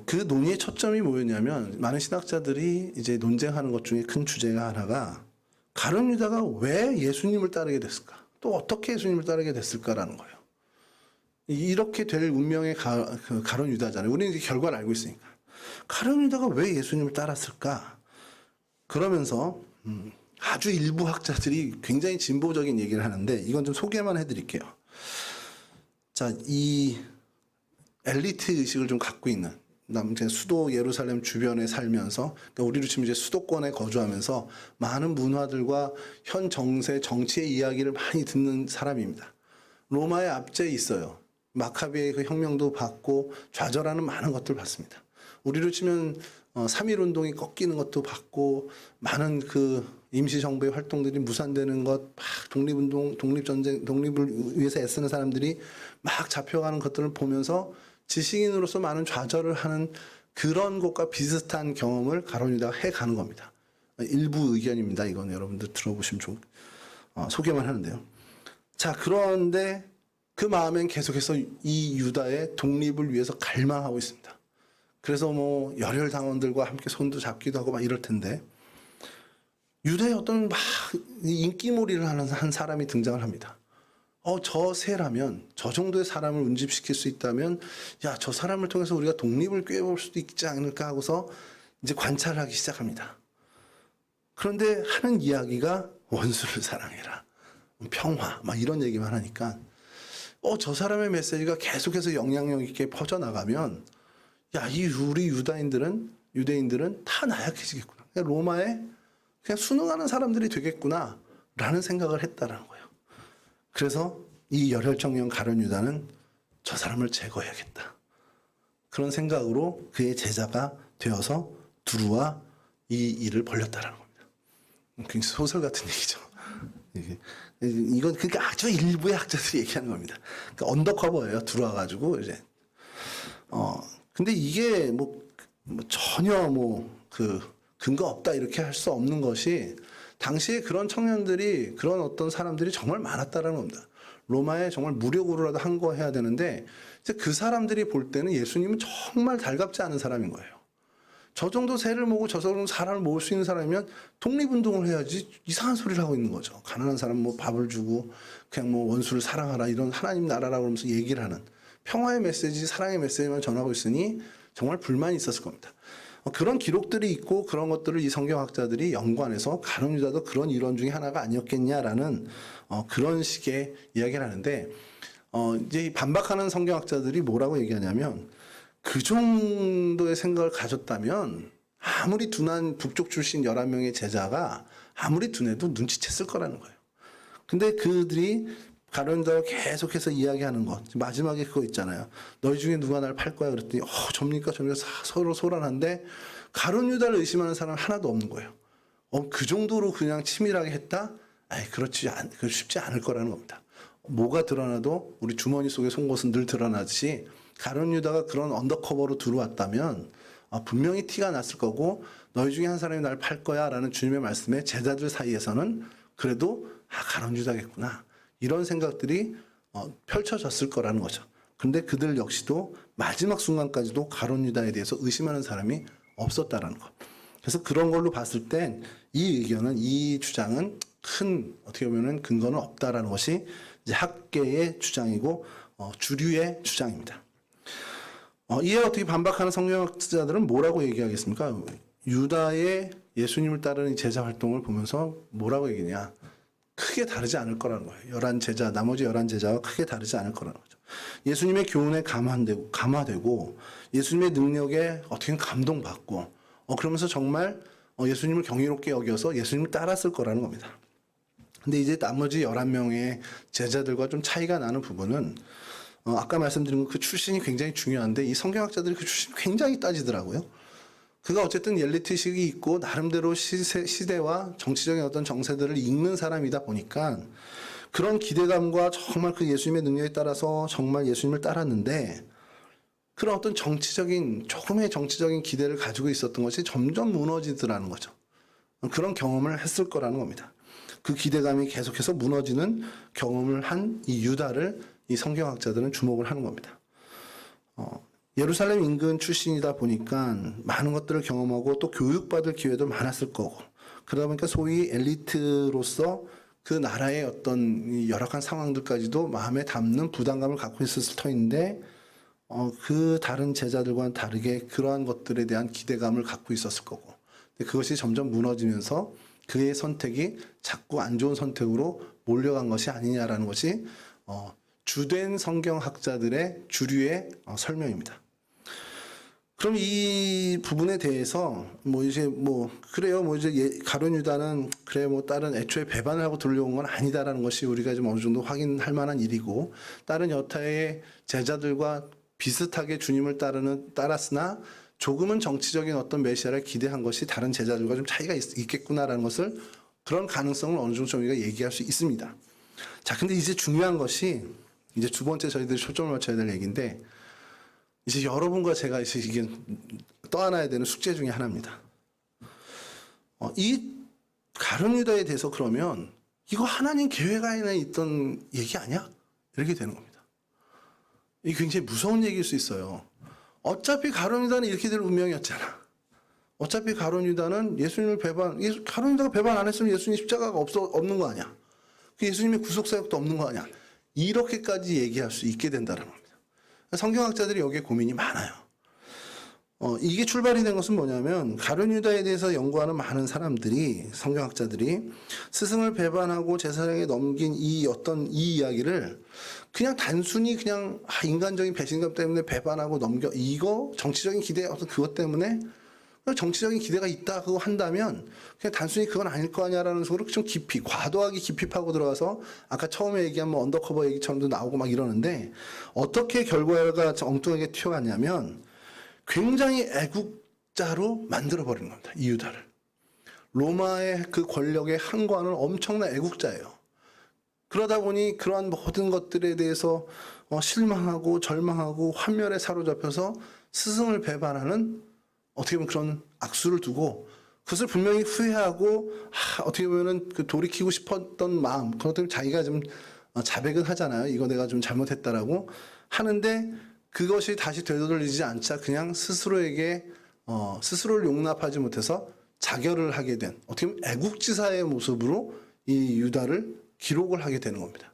그 논의의 초점이 뭐였냐면, 많은 신학자들이 이제 논쟁하는 것 중에 큰 주제가 하나가, 가룟 유다가 왜 예수님을 따르게 됐을까? 또 어떻게 예수님을 따르게 됐을까라는 거예요. 이렇게 될 운명의 가룟 유다잖아요. 우리는 이제 결과를 알고 있으니까. 가룟 유다가 왜 예수님을 따랐을까? 그러면서 아주 일부 학자들이 굉장히 진보적인 얘기를 하는데 이건 좀 소개만 해드릴게요. 자, 이 엘리트 의식을 좀 갖고 있는 수도 예루살렘 주변에 살면서, 그러니까 우리로 치면 이제 수도권에 거주하면서 많은 문화들과 현 정세, 정치의 이야기를 많이 듣는 사람입니다. 로마의 압제에 있어요. 마카비의 그 혁명도 받고 좌절하는 많은 것들을 봤습니다. 우리로 치면 3.1 운동이 꺾이는 것도 봤고, 많은 그 임시정부의 활동들이 무산되는 것, 막 독립운동, 독립전쟁, 독립을 위해서 애쓰는 사람들이 막 잡혀가는 것들을 보면서 지식인으로서 많은 좌절을 하는 그런 것과 비슷한 경험을 가룟 유다가 해가는 겁니다. 일부 의견입니다. 이건 여러분들 들어보시면 좀 소개만 하는데요. 자, 그런데 그 마음엔 계속해서 이 유다의 독립을 위해서 갈망하고 있습니다. 그래서 뭐 열혈 당원들과 함께 손도 잡기도 하고 막 이럴 텐데, 유다의 어떤 막 인기몰이를 하는 한 사람이 등장을 합니다. 저 새라면, 저 정도의 사람을 운집시킬 수 있다면, 야, 저 사람을 통해서 우리가 독립을 꾀볼 수도 있지 않을까 하고서 이제 관찰을 하기 시작합니다. 그런데 하는 이야기가 원수를 사랑해라, 평화, 막 이런 얘기만 하니까, 저 사람의 메시지가 계속해서 영향력 있게 퍼져나가면, 야, 우리 유대인들은 다 나약해지겠구나. 그냥 로마에 그냥 순응하는 사람들이 되겠구나, 라는 생각을 했다라는 거예요. 그래서 이 열혈청년 가룟 유다는 저 사람을 제거해야겠다, 그런 생각으로 그의 제자가 되어서 두루와 이 일을 벌였다라는 겁니다. 굉장히 소설 같은 얘기죠. 이건 그러니까 아주 일부의 학자들이 얘기하는 겁니다. 그러니까 언더커버예요. 들어와 가지고 이제 근데 이게 뭐 전혀 그 근거 없다 이렇게 할 수 없는 것이, 당시에 그런 청년들이, 그런 어떤 사람들이 정말 많았다라는 겁니다. 로마에 정말 무력으로라도 항거해야 되는데, 이제 그 사람들이 볼 때는 예수님은 정말 달갑지 않은 사람인 거예요. 저 정도 세를 모으고 저 정도 사람을 모을 수 있는 사람이면 독립운동을 해야지, 이상한 소리를 하고 있는 거죠. 가난한 사람 뭐 밥을 주고 그냥 뭐 원수를 사랑하라, 이런 하나님 나라라고 하면서 얘기를 하는, 평화의 메시지, 사랑의 메시지만 전하고 있으니 정말 불만이 있었을 겁니다. 그런 기록들이 있고 그런 것들을 이 성경학자들이 연관해서 가룟 유다도 그런 일원 중에 하나가 아니었겠냐라는 그런 식의 이야기를 하는데, 이제 반박하는 성경학자들이 뭐라고 얘기하냐면, 그 정도의 생각을 가졌다면 아무리 둔한 북쪽 출신 11명의 제자가 아무리 둔해도 눈치챘을 거라는 거예요. 근데 그들이 가룟 유다가 계속해서 이야기하는 것, 마지막에 그거 있잖아요. 너희 중에 누가 날 팔 거야? 그랬더니 접니까? 서로 소란한데 가룟 유다를 의심하는 사람은 하나도 없는 거예요. 그 정도로 그냥 치밀하게 했다? 쉽지 않을 거라는 겁니다. 뭐가 드러나도 우리 주머니 속의 송곳은 늘 드러나듯이, 가룟 유다가 그런 언더커버로 들어왔다면 분명히 티가 났을 거고, 너희 중에 한 사람이 날 팔 거야 라는 주님의 말씀에 제자들 사이에서는 그래도 가룟 유다겠구나, 이런 생각들이 펼쳐졌을 거라는 거죠. 근데 그들 역시도 마지막 순간까지도 가룟 유다에 대해서 의심하는 사람이 없었다라는 것. 그래서 그런 걸로 봤을 땐 이 의견은, 이 주장은 큰 어떻게 보면은 근거는 없다라는 것이 이제 학계의 주장이고 주류의 주장입니다. 이에 어떻게 반박하는 성경학자들은 뭐라고 얘기하겠습니까? 유다의 예수님을 따르는 제자 활동을 보면서 뭐라고 얘기냐? 크게 다르지 않을 거라는 거예요. 나머지 11제자와 크게 다르지 않을 거라는 거죠. 예수님의 교훈에 감화되고 예수님의 능력에 어떻게 감동받고 그러면서 정말 예수님을 경이롭게 여겨서 예수님을 따랐을 거라는 겁니다. 근데 이제 나머지 11명의 제자들과 좀 차이가 나는 부분은 아까 말씀드린 그 출신이 굉장히 중요한데 이 성경학자들이 그 출신 굉장히 따지더라고요. 그가 어쨌든 엘리트식이 있고 나름대로 시대와 정치적인 어떤 정세들을 읽는 사람이다 보니까 그런 기대감과 정말 그 예수님의 능력에 따라서 정말 예수님을 따랐는데 그런 어떤 조금의 정치적인 기대를 가지고 있었던 것이 점점 무너지더라는 거죠. 그런 경험을 했을 거라는 겁니다. 그 기대감이 계속해서 무너지는 경험을 한 이 유다를 이 성경학자들은 주목을 하는 겁니다. 예루살렘 인근 출신이다 보니까 많은 것들을 경험하고 또 교육받을 기회도 많았을 거고 그러다 보니까 소위 엘리트로서 그 나라의 어떤 열악한 상황들까지도 마음에 담는 부담감을 갖고 있었을 터인데 그 다른 제자들과는 다르게 그러한 것들에 대한 기대감을 갖고 있었을 거고 그것이 점점 무너지면서 그의 선택이 자꾸 안 좋은 선택으로 몰려간 것이 아니냐라는 것이 주된 성경학자들의 주류의 설명입니다. 그럼 이 부분에 대해서 가룟 유다는 다른 애초에 배반을 하고 들려온 건 아니다라는 것이 우리가 좀 어느 정도 확인할 만한 일이고 다른 여타의 제자들과 비슷하게 주님을 따랐으나 조금은 정치적인 어떤 메시아를 기대한 것이 다른 제자들과 좀 차이가 있겠구나라는 것을 그런 가능성을 어느 정도 우리가 얘기할 수 있습니다. 자, 근데 이제 중요한 것이 이제 두 번째 저희들이 초점을 맞춰야 될 얘기인데 이제 여러분과 제가 이게 떠안아야 되는 숙제 중에 하나입니다. 이 가룟 유다에 대해서 그러면 이거 하나님 계획 안에 있던 얘기 아니야? 이렇게 되는 겁니다. 이게 굉장히 무서운 얘기일 수 있어요. 어차피 가룟 유다는 이렇게 될 운명이었잖아. 어차피 가룟 유다는 가룟 유다가 배반 안 했으면 예수님 십자가가 없는 거 아니야? 그 예수님의 구속사역도 없는 거 아니야? 이렇게까지 얘기할 수 있게 된다는 겁니다. 성경학자들이 여기에 고민이 많아요. 이게 출발이 된 것은 뭐냐면 가룟 유다에 대해서 연구하는 많은 사람들이 성경학자들이 스승을 배반하고 제사장에 넘긴 이 이야기를 그냥 단순히 인간적인 배신감 때문에 배반하고 이거 정치적인 기대 어떤 그것 때문에 정치적인 기대가 있다고 한다면 그냥 단순히 그건 아닐 거 아니야라는 식으로 좀 과도하게 깊이 파고 들어가서 아까 처음에 얘기한 언더커버 얘기처럼도 나오고 막 이러는데 어떻게 결과가 엉뚱하게 튀어갔냐면 굉장히 애국자로 만들어버리는 겁니다. 이 유다를. 로마의 그 권력에 항거하는 엄청난 애국자예요. 그러다 보니 그러한 모든 것들에 대해서 실망하고 절망하고 환멸에 사로잡혀서 스승을 배반하는 어떻게 보면 그런 악수를 두고 그것을 분명히 후회하고 어떻게 보면은 그 돌이키고 싶었던 마음 그것 때문에 자기가 좀 자백은 하잖아요. 이거 내가 좀 잘못했다라고 하는데 그것이 다시 되돌리지 않자 그냥 스스로에게 스스로를 용납하지 못해서 자결을 하게 된 어떻게 보면 애국지사의 모습으로 이 유다를 기록을 하게 되는 겁니다.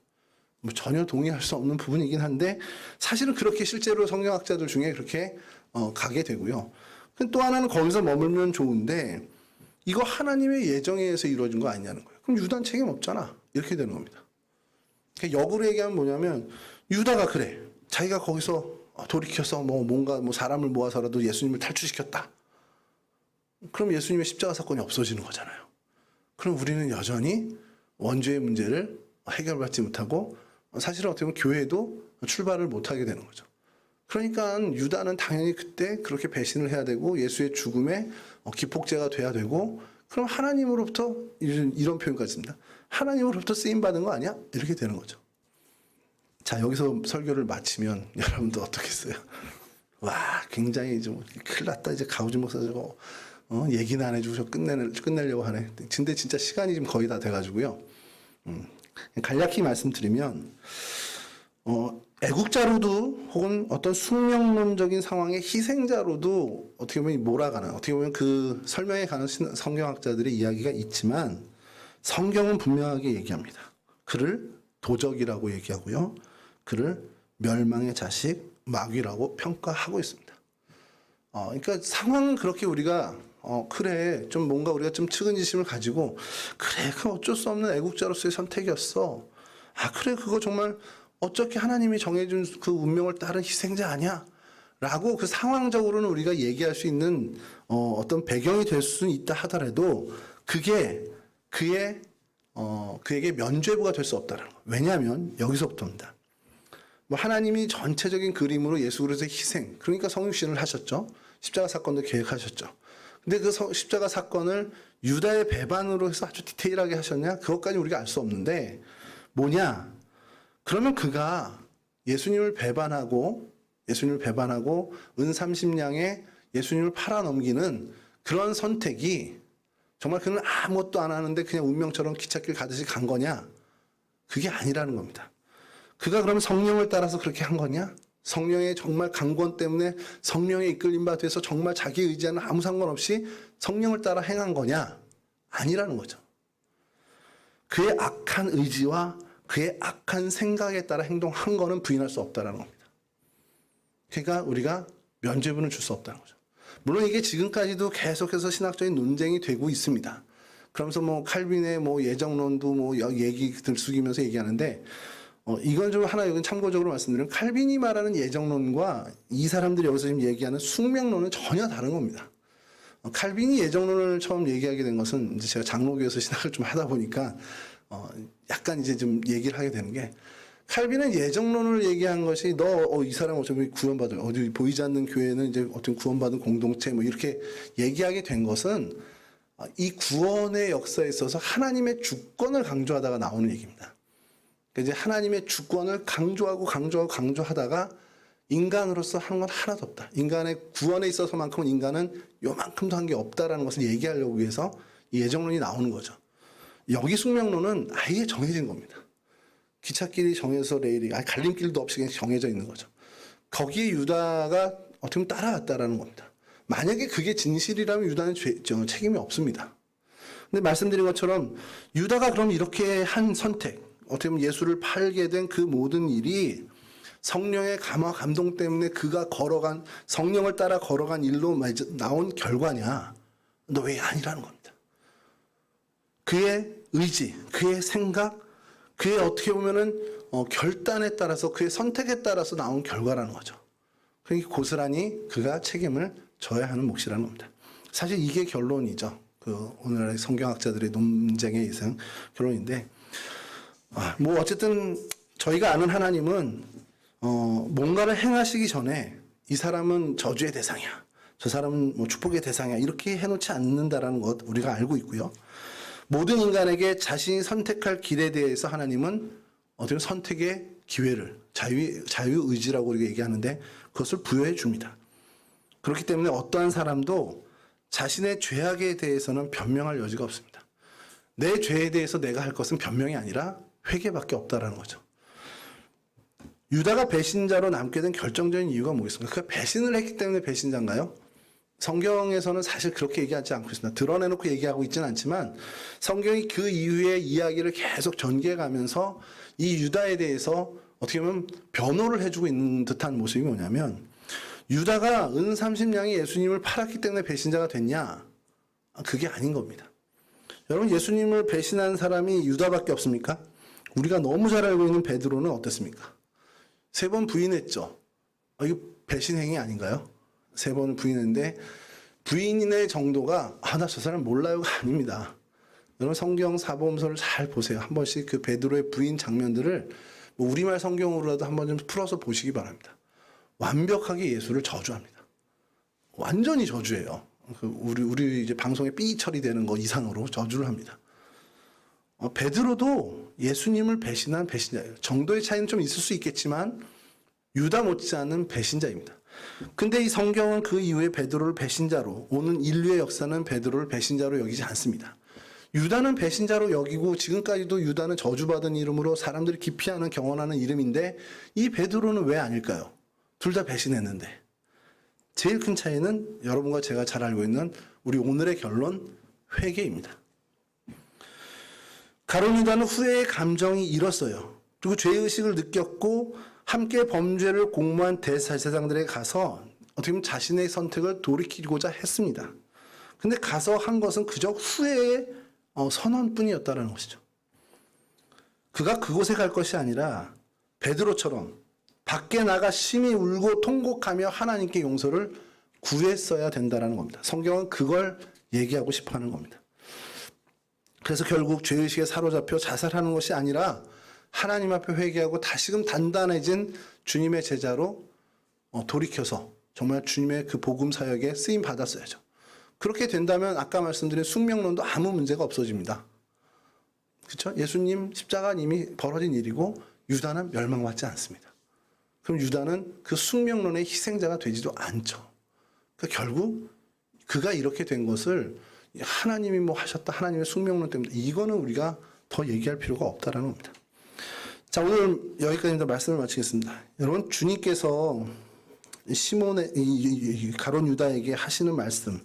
전혀 동의할 수 없는 부분이긴 한데 사실은 그렇게 실제로 성경학자들 중에 그렇게 가게 되고요. 또 하나는 거기서 머물면 좋은데 이거 하나님의 예정에 의해서 이루어진 거 아니냐는 거예요. 그럼 유다는 책임 없잖아. 이렇게 되는 겁니다. 역으로 얘기하면 뭐냐면 유다가 그래. 자기가 거기서 돌이켜서 뭔가 사람을 모아서라도 예수님을 탈출시켰다. 그럼 예수님의 십자가 사건이 없어지는 거잖아요. 그럼 우리는 여전히 원죄의 문제를 해결받지 못하고 사실은 어떻게 보면 교회도 출발을 못하게 되는 거죠. 그러니까 유다는 당연히 그때 그렇게 배신을 해야 되고 예수의 죽음에 기폭제가 돼야 되고 그럼 하나님으로부터 이런 표현까지 씁니다. 하나님으로부터 쓰임받은 거 아니야? 이렇게 되는 거죠. 자, 여기서 설교를 마치면 여러분도 어떻겠어요? 와, 굉장히 좀 큰일 났다. 이제 가우진 목사 저거 얘기는 안 해주고 저 끝내려고 하네. 근데 진짜 시간이 지금 거의 다 돼가지고요. 간략히 말씀드리면 애국자로도 혹은 어떤 숙명론적인 상황의 희생자로도 어떻게 보면 몰아가는 어떻게 보면 그 설명에 가는 성경학자들의 이야기가 있지만 성경은 분명하게 얘기합니다. 그를 도적이라고 얘기하고요. 그를 멸망의 자식, 마귀라고 평가하고 있습니다. 그러니까 상황은 그렇게 우리가 그래 좀 뭔가 우리가 좀 측은지심을 가지고 그래 그 어쩔 수 없는 애국자로서의 선택이었어. 아 그래 그거 정말 어떻게 하나님이 정해준 그 운명을 따른 희생자 아니야? 라고 그 상황적으로는 우리가 얘기할 수 있는 어떤 배경이 될 수는 있다 하더라도 그게 그에게 면죄부가 될 수 없다는 거. 왜냐하면 여기서부터입니다. 뭐 하나님이 전체적인 그림으로 예수 그리스도의 희생, 그러니까 성육신을 하셨죠. 십자가 사건도 계획하셨죠. 근데 그 십자가 사건을 유다의 배반으로 해서 아주 디테일하게 하셨냐? 그것까지 우리가 알 수 없는데 뭐냐? 그러면 그가 예수님을 배반하고 은 30냥에 예수님을 팔아넘기는 그런 선택이 정말 그는 아무것도 안 하는데 그냥 운명처럼 기찻길 가듯이 간 거냐? 그게 아니라는 겁니다. 그가 그러면 성령을 따라서 그렇게 한 거냐? 성령의 정말 강권 때문에 성령의 이끌림 바 돼서 정말 자기 의지와는 아무 상관없이 성령을 따라 행한 거냐? 아니라는 거죠. 그의 악한 의지와 그의 악한 생각에 따라 행동한 거는 부인할 수 없다는 겁니다. 그러니까 우리가 면죄부는 줄 수 없다는 거죠. 물론 이게 지금까지도 계속해서 신학적인 논쟁이 되고 있습니다. 그러면서 뭐 칼빈의 뭐 예정론도 뭐 얘기 들쑥이면서 얘기하는데 이건 좀 하나 여기 참고적으로 말씀드리면 칼빈이 말하는 예정론과 이 사람들이 여기서 지금 얘기하는 숙명론은 전혀 다른 겁니다. 칼빈이 예정론을 처음 얘기하게 된 것은 이제 제가 장로교에서 신학을 좀 하다 보니까 약간 이제 좀 얘기를 하게 되는 게 칼빈은 예정론을 얘기한 것이 이 사람 어차피 구원받을 어디 보이지 않는 교회는 이제 어떤 구원받은 공동체 뭐 이렇게 얘기하게 된 것은 이 구원의 역사에 있어서 하나님의 주권을 강조하다가 나오는 얘기입니다. 그러니까 이제 하나님의 주권을 강조하다가 인간으로서 하는 건 하나도 없다. 인간의 구원에 있어서만큼은 인간은 요만큼도 한 게 없다라는 것을 얘기하려고 위해서 이 예정론이 나오는 거죠. 여기 숙명론은 아예 정해진 겁니다. 기찻길이 정해서 레일이 갈림길도 없이 그냥 정해져 있는 거죠. 거기에 유다가 어떻게 보면 따라갔다라는 겁니다. 만약에 그게 진실이라면 유다는 책임이 없습니다. 근데 말씀드린 것처럼 유다가 그럼 이렇게 한 선택, 어떻게 보면 예수를 팔게 된 그 모든 일이 성령의 감화 감동 때문에 그가 성령을 따라 걸어간 일로 나온 결과냐? 왜 아니라는 겁니다. 그의 의지, 그의 생각, 그의 어떻게 보면은 결단에 따라서 그의 선택에 따라서 나온 결과라는 거죠. 그러니까 고스란히 그가 책임을 져야 하는 몫이라는 겁니다. 사실 이게 결론이죠. 오늘날의 성경학자들의 논쟁에 의한 결론인데, 뭐 어쨌든 저희가 아는 하나님은 뭔가를 행하시기 전에 이 사람은 저주의 대상이야, 저 사람은 뭐 축복의 대상이야 이렇게 해놓지 않는다라는 것 우리가 알고 있고요. 모든 인간에게 자신이 선택할 길에 대해서 하나님은 어떤 선택의 기회를 자유의지라고 우리가 얘기하는데 그것을 부여해 줍니다. 그렇기 때문에 어떠한 사람도 자신의 죄악에 대해서는 변명할 여지가 없습니다. 내 죄에 대해서 내가 할 것은 변명이 아니라 회개밖에 없다라는 거죠. 유다가 배신자로 남게 된 결정적인 이유가 뭐겠습니까? 그가 배신을 했기 때문에 배신자인가요? 성경에서는 사실 그렇게 얘기하지 않고 있습니다. 드러내놓고 얘기하고 있지는 않지만 성경이 그 이후의 이야기를 계속 전개해가면서 이 유다에 대해서 어떻게 보면 변호를 해주고 있는 듯한 모습이 뭐냐면, 유다가 은 30냥이 예수님을 팔았기 때문에 배신자가 됐냐? 그게 아닌 겁니다. 여러분, 예수님을 배신한 사람이 유다밖에 없습니까? 우리가 너무 잘 알고 있는 베드로는 어땠습니까? 3번 부인했죠. 이거 배신 행위 아닌가요? 3번을 부인했는데 부인의 정도가 나 저 사람 몰라요가 아닙니다. 여러분, 성경 사복음서를 잘 보세요. 한 번씩 그 베드로의 부인 장면들을 뭐 우리말 성경으로라도 한번 좀 풀어서 보시기 바랍니다. 완벽하게 예수를 저주합니다. 완전히 저주예요. 우리 이제 방송에 삐 처리되는 거 이상으로 저주를 합니다. 베드로도 예수님을 배신한 배신자예요. 정도의 차이는 좀 있을 수 있겠지만 유다 못지않은 배신자입니다. 근데 이 성경은 그 이후에 베드로를 배신자로, 오는 인류의 역사는 베드로를 배신자로 여기지 않습니다. 유다는 배신자로 여기고 지금까지도 유다는 저주받은 이름으로 사람들이 기피하는 경원하는 이름인데 이 베드로는 왜 아닐까요? 둘 다 배신했는데. 제일 큰 차이는 여러분과 제가 잘 알고 있는 우리 오늘의 결론, 회개입니다. 가룟 유다는 후회의 감정이 일었어요. 그리고 죄의식을 느꼈고 함께 범죄를 공모한 대제사장들에게 가서 어떻게 보면 자신의 선택을 돌이키고자 했습니다. 근데 가서 한 것은 그저 후회의 선언뿐이었다는 것이죠. 그가 그곳에 갈 것이 아니라 베드로처럼 밖에 나가 심히 울고 통곡하며 하나님께 용서를 구했어야 된다는 겁니다. 성경은 그걸 얘기하고 싶어 하는 겁니다. 그래서 결국 죄의식에 사로잡혀 자살하는 것이 아니라 하나님 앞에 회개하고 다시금 단단해진 주님의 제자로 돌이켜서 정말 주님의 그 복음 사역에 쓰임 받았어야죠. 그렇게 된다면 아까 말씀드린 숙명론도 아무 문제가 없어집니다. 그렇죠? 예수님 십자가는 이미 벌어진 일이고 유다는 멸망받지 않습니다. 그럼 유다는 그 숙명론의 희생자가 되지도 않죠. 그러니까 결국 그가 이렇게 된 것을 하나님이 뭐 하셨다, 하나님의 숙명론 때문에, 이거는 우리가 더 얘기할 필요가 없다라는 겁니다. 자, 오늘 여기까지입니다. 말씀을 마치겠습니다. 여러분, 주님께서 시몬의 가룟 유다에게 하시는 말씀,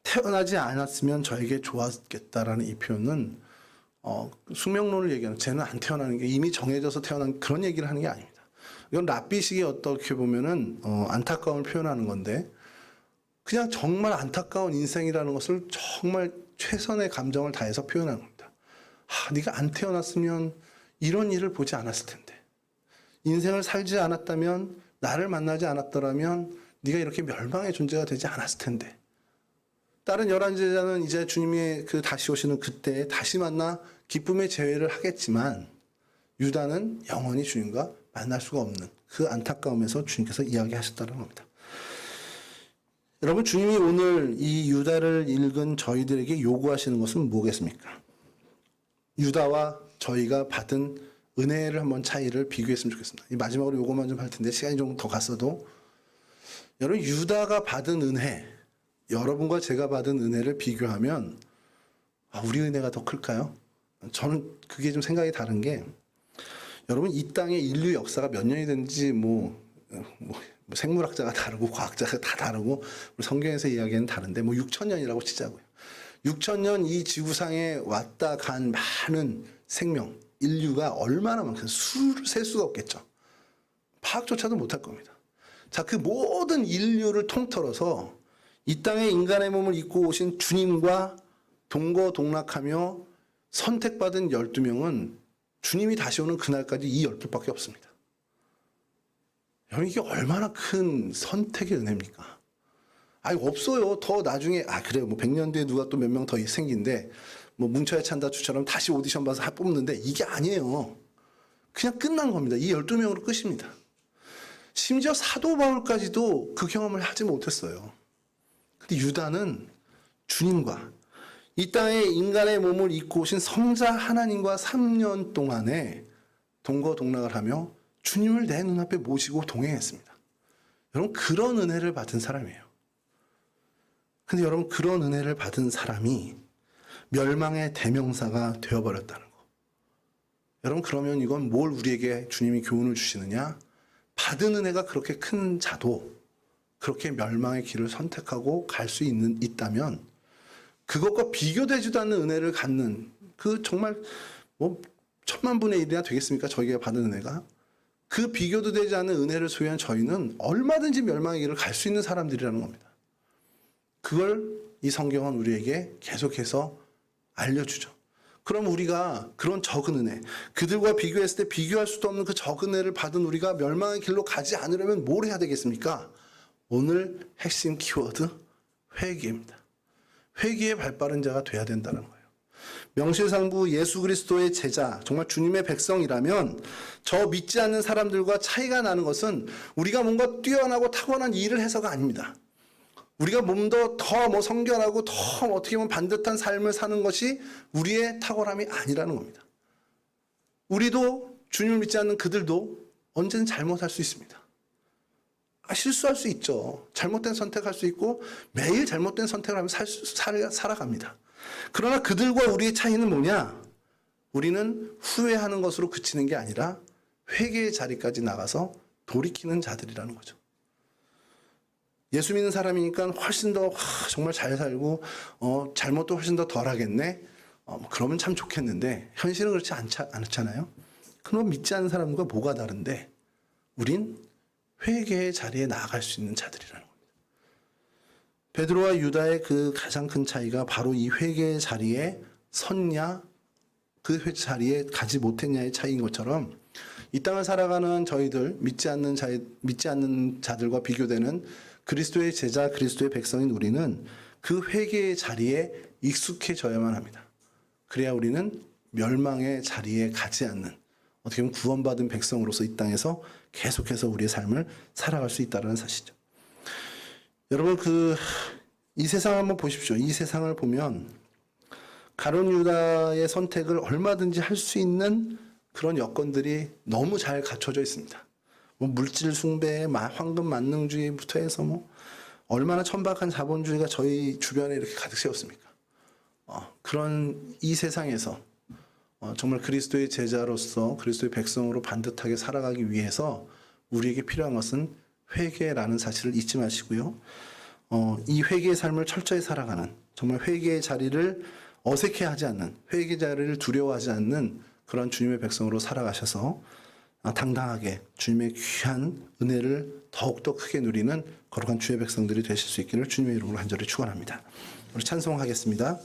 태어나지 않았으면 저에게 좋았겠다라는 이 표현은 숙명론을 얘기하는, 쟤는 안 태어나는 게 이미 정해져서 태어난 그런 얘기를 하는 게 아닙니다. 이건 랍비식이 어떻게 보면은 안타까움을 표현하는 건데, 그냥 정말 안타까운 인생이라는 것을 정말 최선의 감정을 다해서 표현하는 겁니다. 네가 안 태어났으면 이런 일을 보지 않았을 텐데, 인생을 살지 않았다면, 나를 만나지 않았더라면 네가 이렇게 멸망의 존재가 되지 않았을 텐데. 다른 11제자는 이제 주님이 그 다시 오시는 그때 다시 만나 기쁨의 재회를 하겠지만, 유다는 영원히 주님과 만날 수가 없는 그 안타까움에서 주님께서 이야기하셨다는 겁니다. 여러분, 주님이 오늘 이 유다를 읽은 저희들에게 요구하시는 것은 뭐겠습니까? 유다와 저희가 받은 은혜를 한번 차이를 비교했으면 좋겠습니다. 이 마지막으로 요것만 좀 할 텐데 시간이 좀 더 갔어도, 여러분, 유다가 받은 은혜, 여러분과 제가 받은 은혜를 비교하면 우리 은혜가 더 클까요? 저는 그게 좀 생각이 다른 게, 여러분, 이 땅의 인류 역사가 몇 년이 됐는지 생물학자가 다르고 과학자가 다 다르고 우리 성경에서 이야기는 다른데 6,000년이라고 치자고요. 6,000년 이 지구상에 왔다 간 많은 생명, 인류가 얼마나 많겠어요. 수를 셀 수가 없겠죠. 파악조차도 못할 겁니다. 자, 그 모든 인류를 통틀어서 이 땅에 인간의 몸을 입고 오신 주님과 동거동락하며 선택받은 12명은 주님이 다시 오는 그날까지 이 12밖에 없습니다. 여러분, 이게 얼마나 큰 선택의 은혜입니까? 없어요. 더 나중에, 그래요. 100년 뒤에 누가 또 몇 명 더 생긴데, 뭉쳐야 찬다주처럼 다시 오디션 봐서 뽑는데, 이게 아니에요. 그냥 끝난 겁니다. 이 12명으로 끝입니다. 심지어 사도 바울까지도 그 경험을 하지 못했어요. 근데 유다는 주님과 이 땅에 인간의 몸을 입고 오신 성자 하나님과 3년 동안에 동거동락을 하며 주님을 내 눈앞에 모시고 동행했습니다. 여러분, 그런 은혜를 받은 사람이에요. 근데 여러분, 그런 은혜를 받은 사람이 멸망의 대명사가 되어버렸다는 거. 여러분, 그러면 이건 뭘 우리에게 주님이 교훈을 주시느냐? 받은 은혜가 그렇게 큰 자도 그렇게 멸망의 길을 선택하고 갈 수 있다면, 그것과 비교되지도 않는 은혜를 갖는, 그 정말 10,000,000분의 1이나 되겠습니까? 저희가 받은 은혜가. 그 비교도 되지 않는 은혜를 소유한 저희는 얼마든지 멸망의 길을 갈 수 있는 사람들이라는 겁니다. 그걸 이 성경은 우리에게 계속해서 알려주죠. 그럼 우리가 그런 적은 은혜, 그들과 비교했을 때 비교할 수도 없는 그 적은 은혜를 받은 우리가 멸망의 길로 가지 않으려면 뭘 해야 되겠습니까? 오늘 핵심 키워드, 회개입니다. 회개의 발빠른 자가 돼야 된다는 거예요. 명실상부 예수 그리스도의 제자, 정말 주님의 백성이라면 저 믿지 않는 사람들과 차이가 나는 것은 우리가 뭔가 뛰어나고 타고난 일을 해서가 아닙니다. 우리가 몸도 더 성결하고 더 어떻게 보면 반듯한 삶을 사는 것이 우리의 탁월함이 아니라는 겁니다. 우리도 주님을 믿지 않는 그들도 언제든 잘못할 수 있습니다. 실수할 수 있죠. 잘못된 선택할 수 있고 매일 잘못된 선택을 하면서 살아갑니다. 그러나 그들과 우리의 차이는 뭐냐? 우리는 후회하는 것으로 그치는 게 아니라 회개의 자리까지 나가서 돌이키는 자들이라는 거죠. 예수 믿는 사람이니까 훨씬 더 정말 잘 살고 잘못도 훨씬 더 덜 하겠네. 그러면 참 좋겠는데 현실은 그렇지 않잖아요. 그럼 믿지 않는 사람과 뭐가 다른데? 우린 회개의 자리에 나아갈 수 있는 자들이라는 겁니다. 베드로와 유다의 그 가장 큰 차이가 바로 이 회개의 자리에 섰냐, 그 자리에 가지 못했냐의 차이인 것처럼 이 땅을 살아가는 저희들 믿지 않는 자들과 비교되는 그리스도의 제자, 그리스도의 백성인 우리는 그 회개의 자리에 익숙해져야만 합니다. 그래야 우리는 멸망의 자리에 가지 않는, 어떻게 보면 구원받은 백성으로서 이 땅에서 계속해서 우리의 삶을 살아갈 수 있다는 사실이죠. 여러분, 이 세상을 한번 보십시오. 이 세상을 보면 가룟 유다의 선택을 얼마든지 할 수 있는 그런 여건들이 너무 잘 갖춰져 있습니다. 뭐 물질 숭배, 황금 만능주의부터 해서 뭐 얼마나 천박한 자본주의가 저희 주변에 이렇게 가득 채웠습니까? 그런 이 세상에서 정말 그리스도의 제자로서 그리스도의 백성으로 반듯하게 살아가기 위해서 우리에게 필요한 것은 회개라는 사실을 잊지 마시고요. 이 회개의 삶을 철저히 살아가는, 정말 회개의 자리를 어색해하지 않는, 회개의 자리를 두려워하지 않는 그런 주님의 백성으로 살아가셔서 당당하게 주님의 귀한 은혜를 더욱더 크게 누리는 거룩한 주의 백성들이 되실 수 있기를 주님의 이름으로 간절히 축원합니다. 우리 찬송하겠습니다.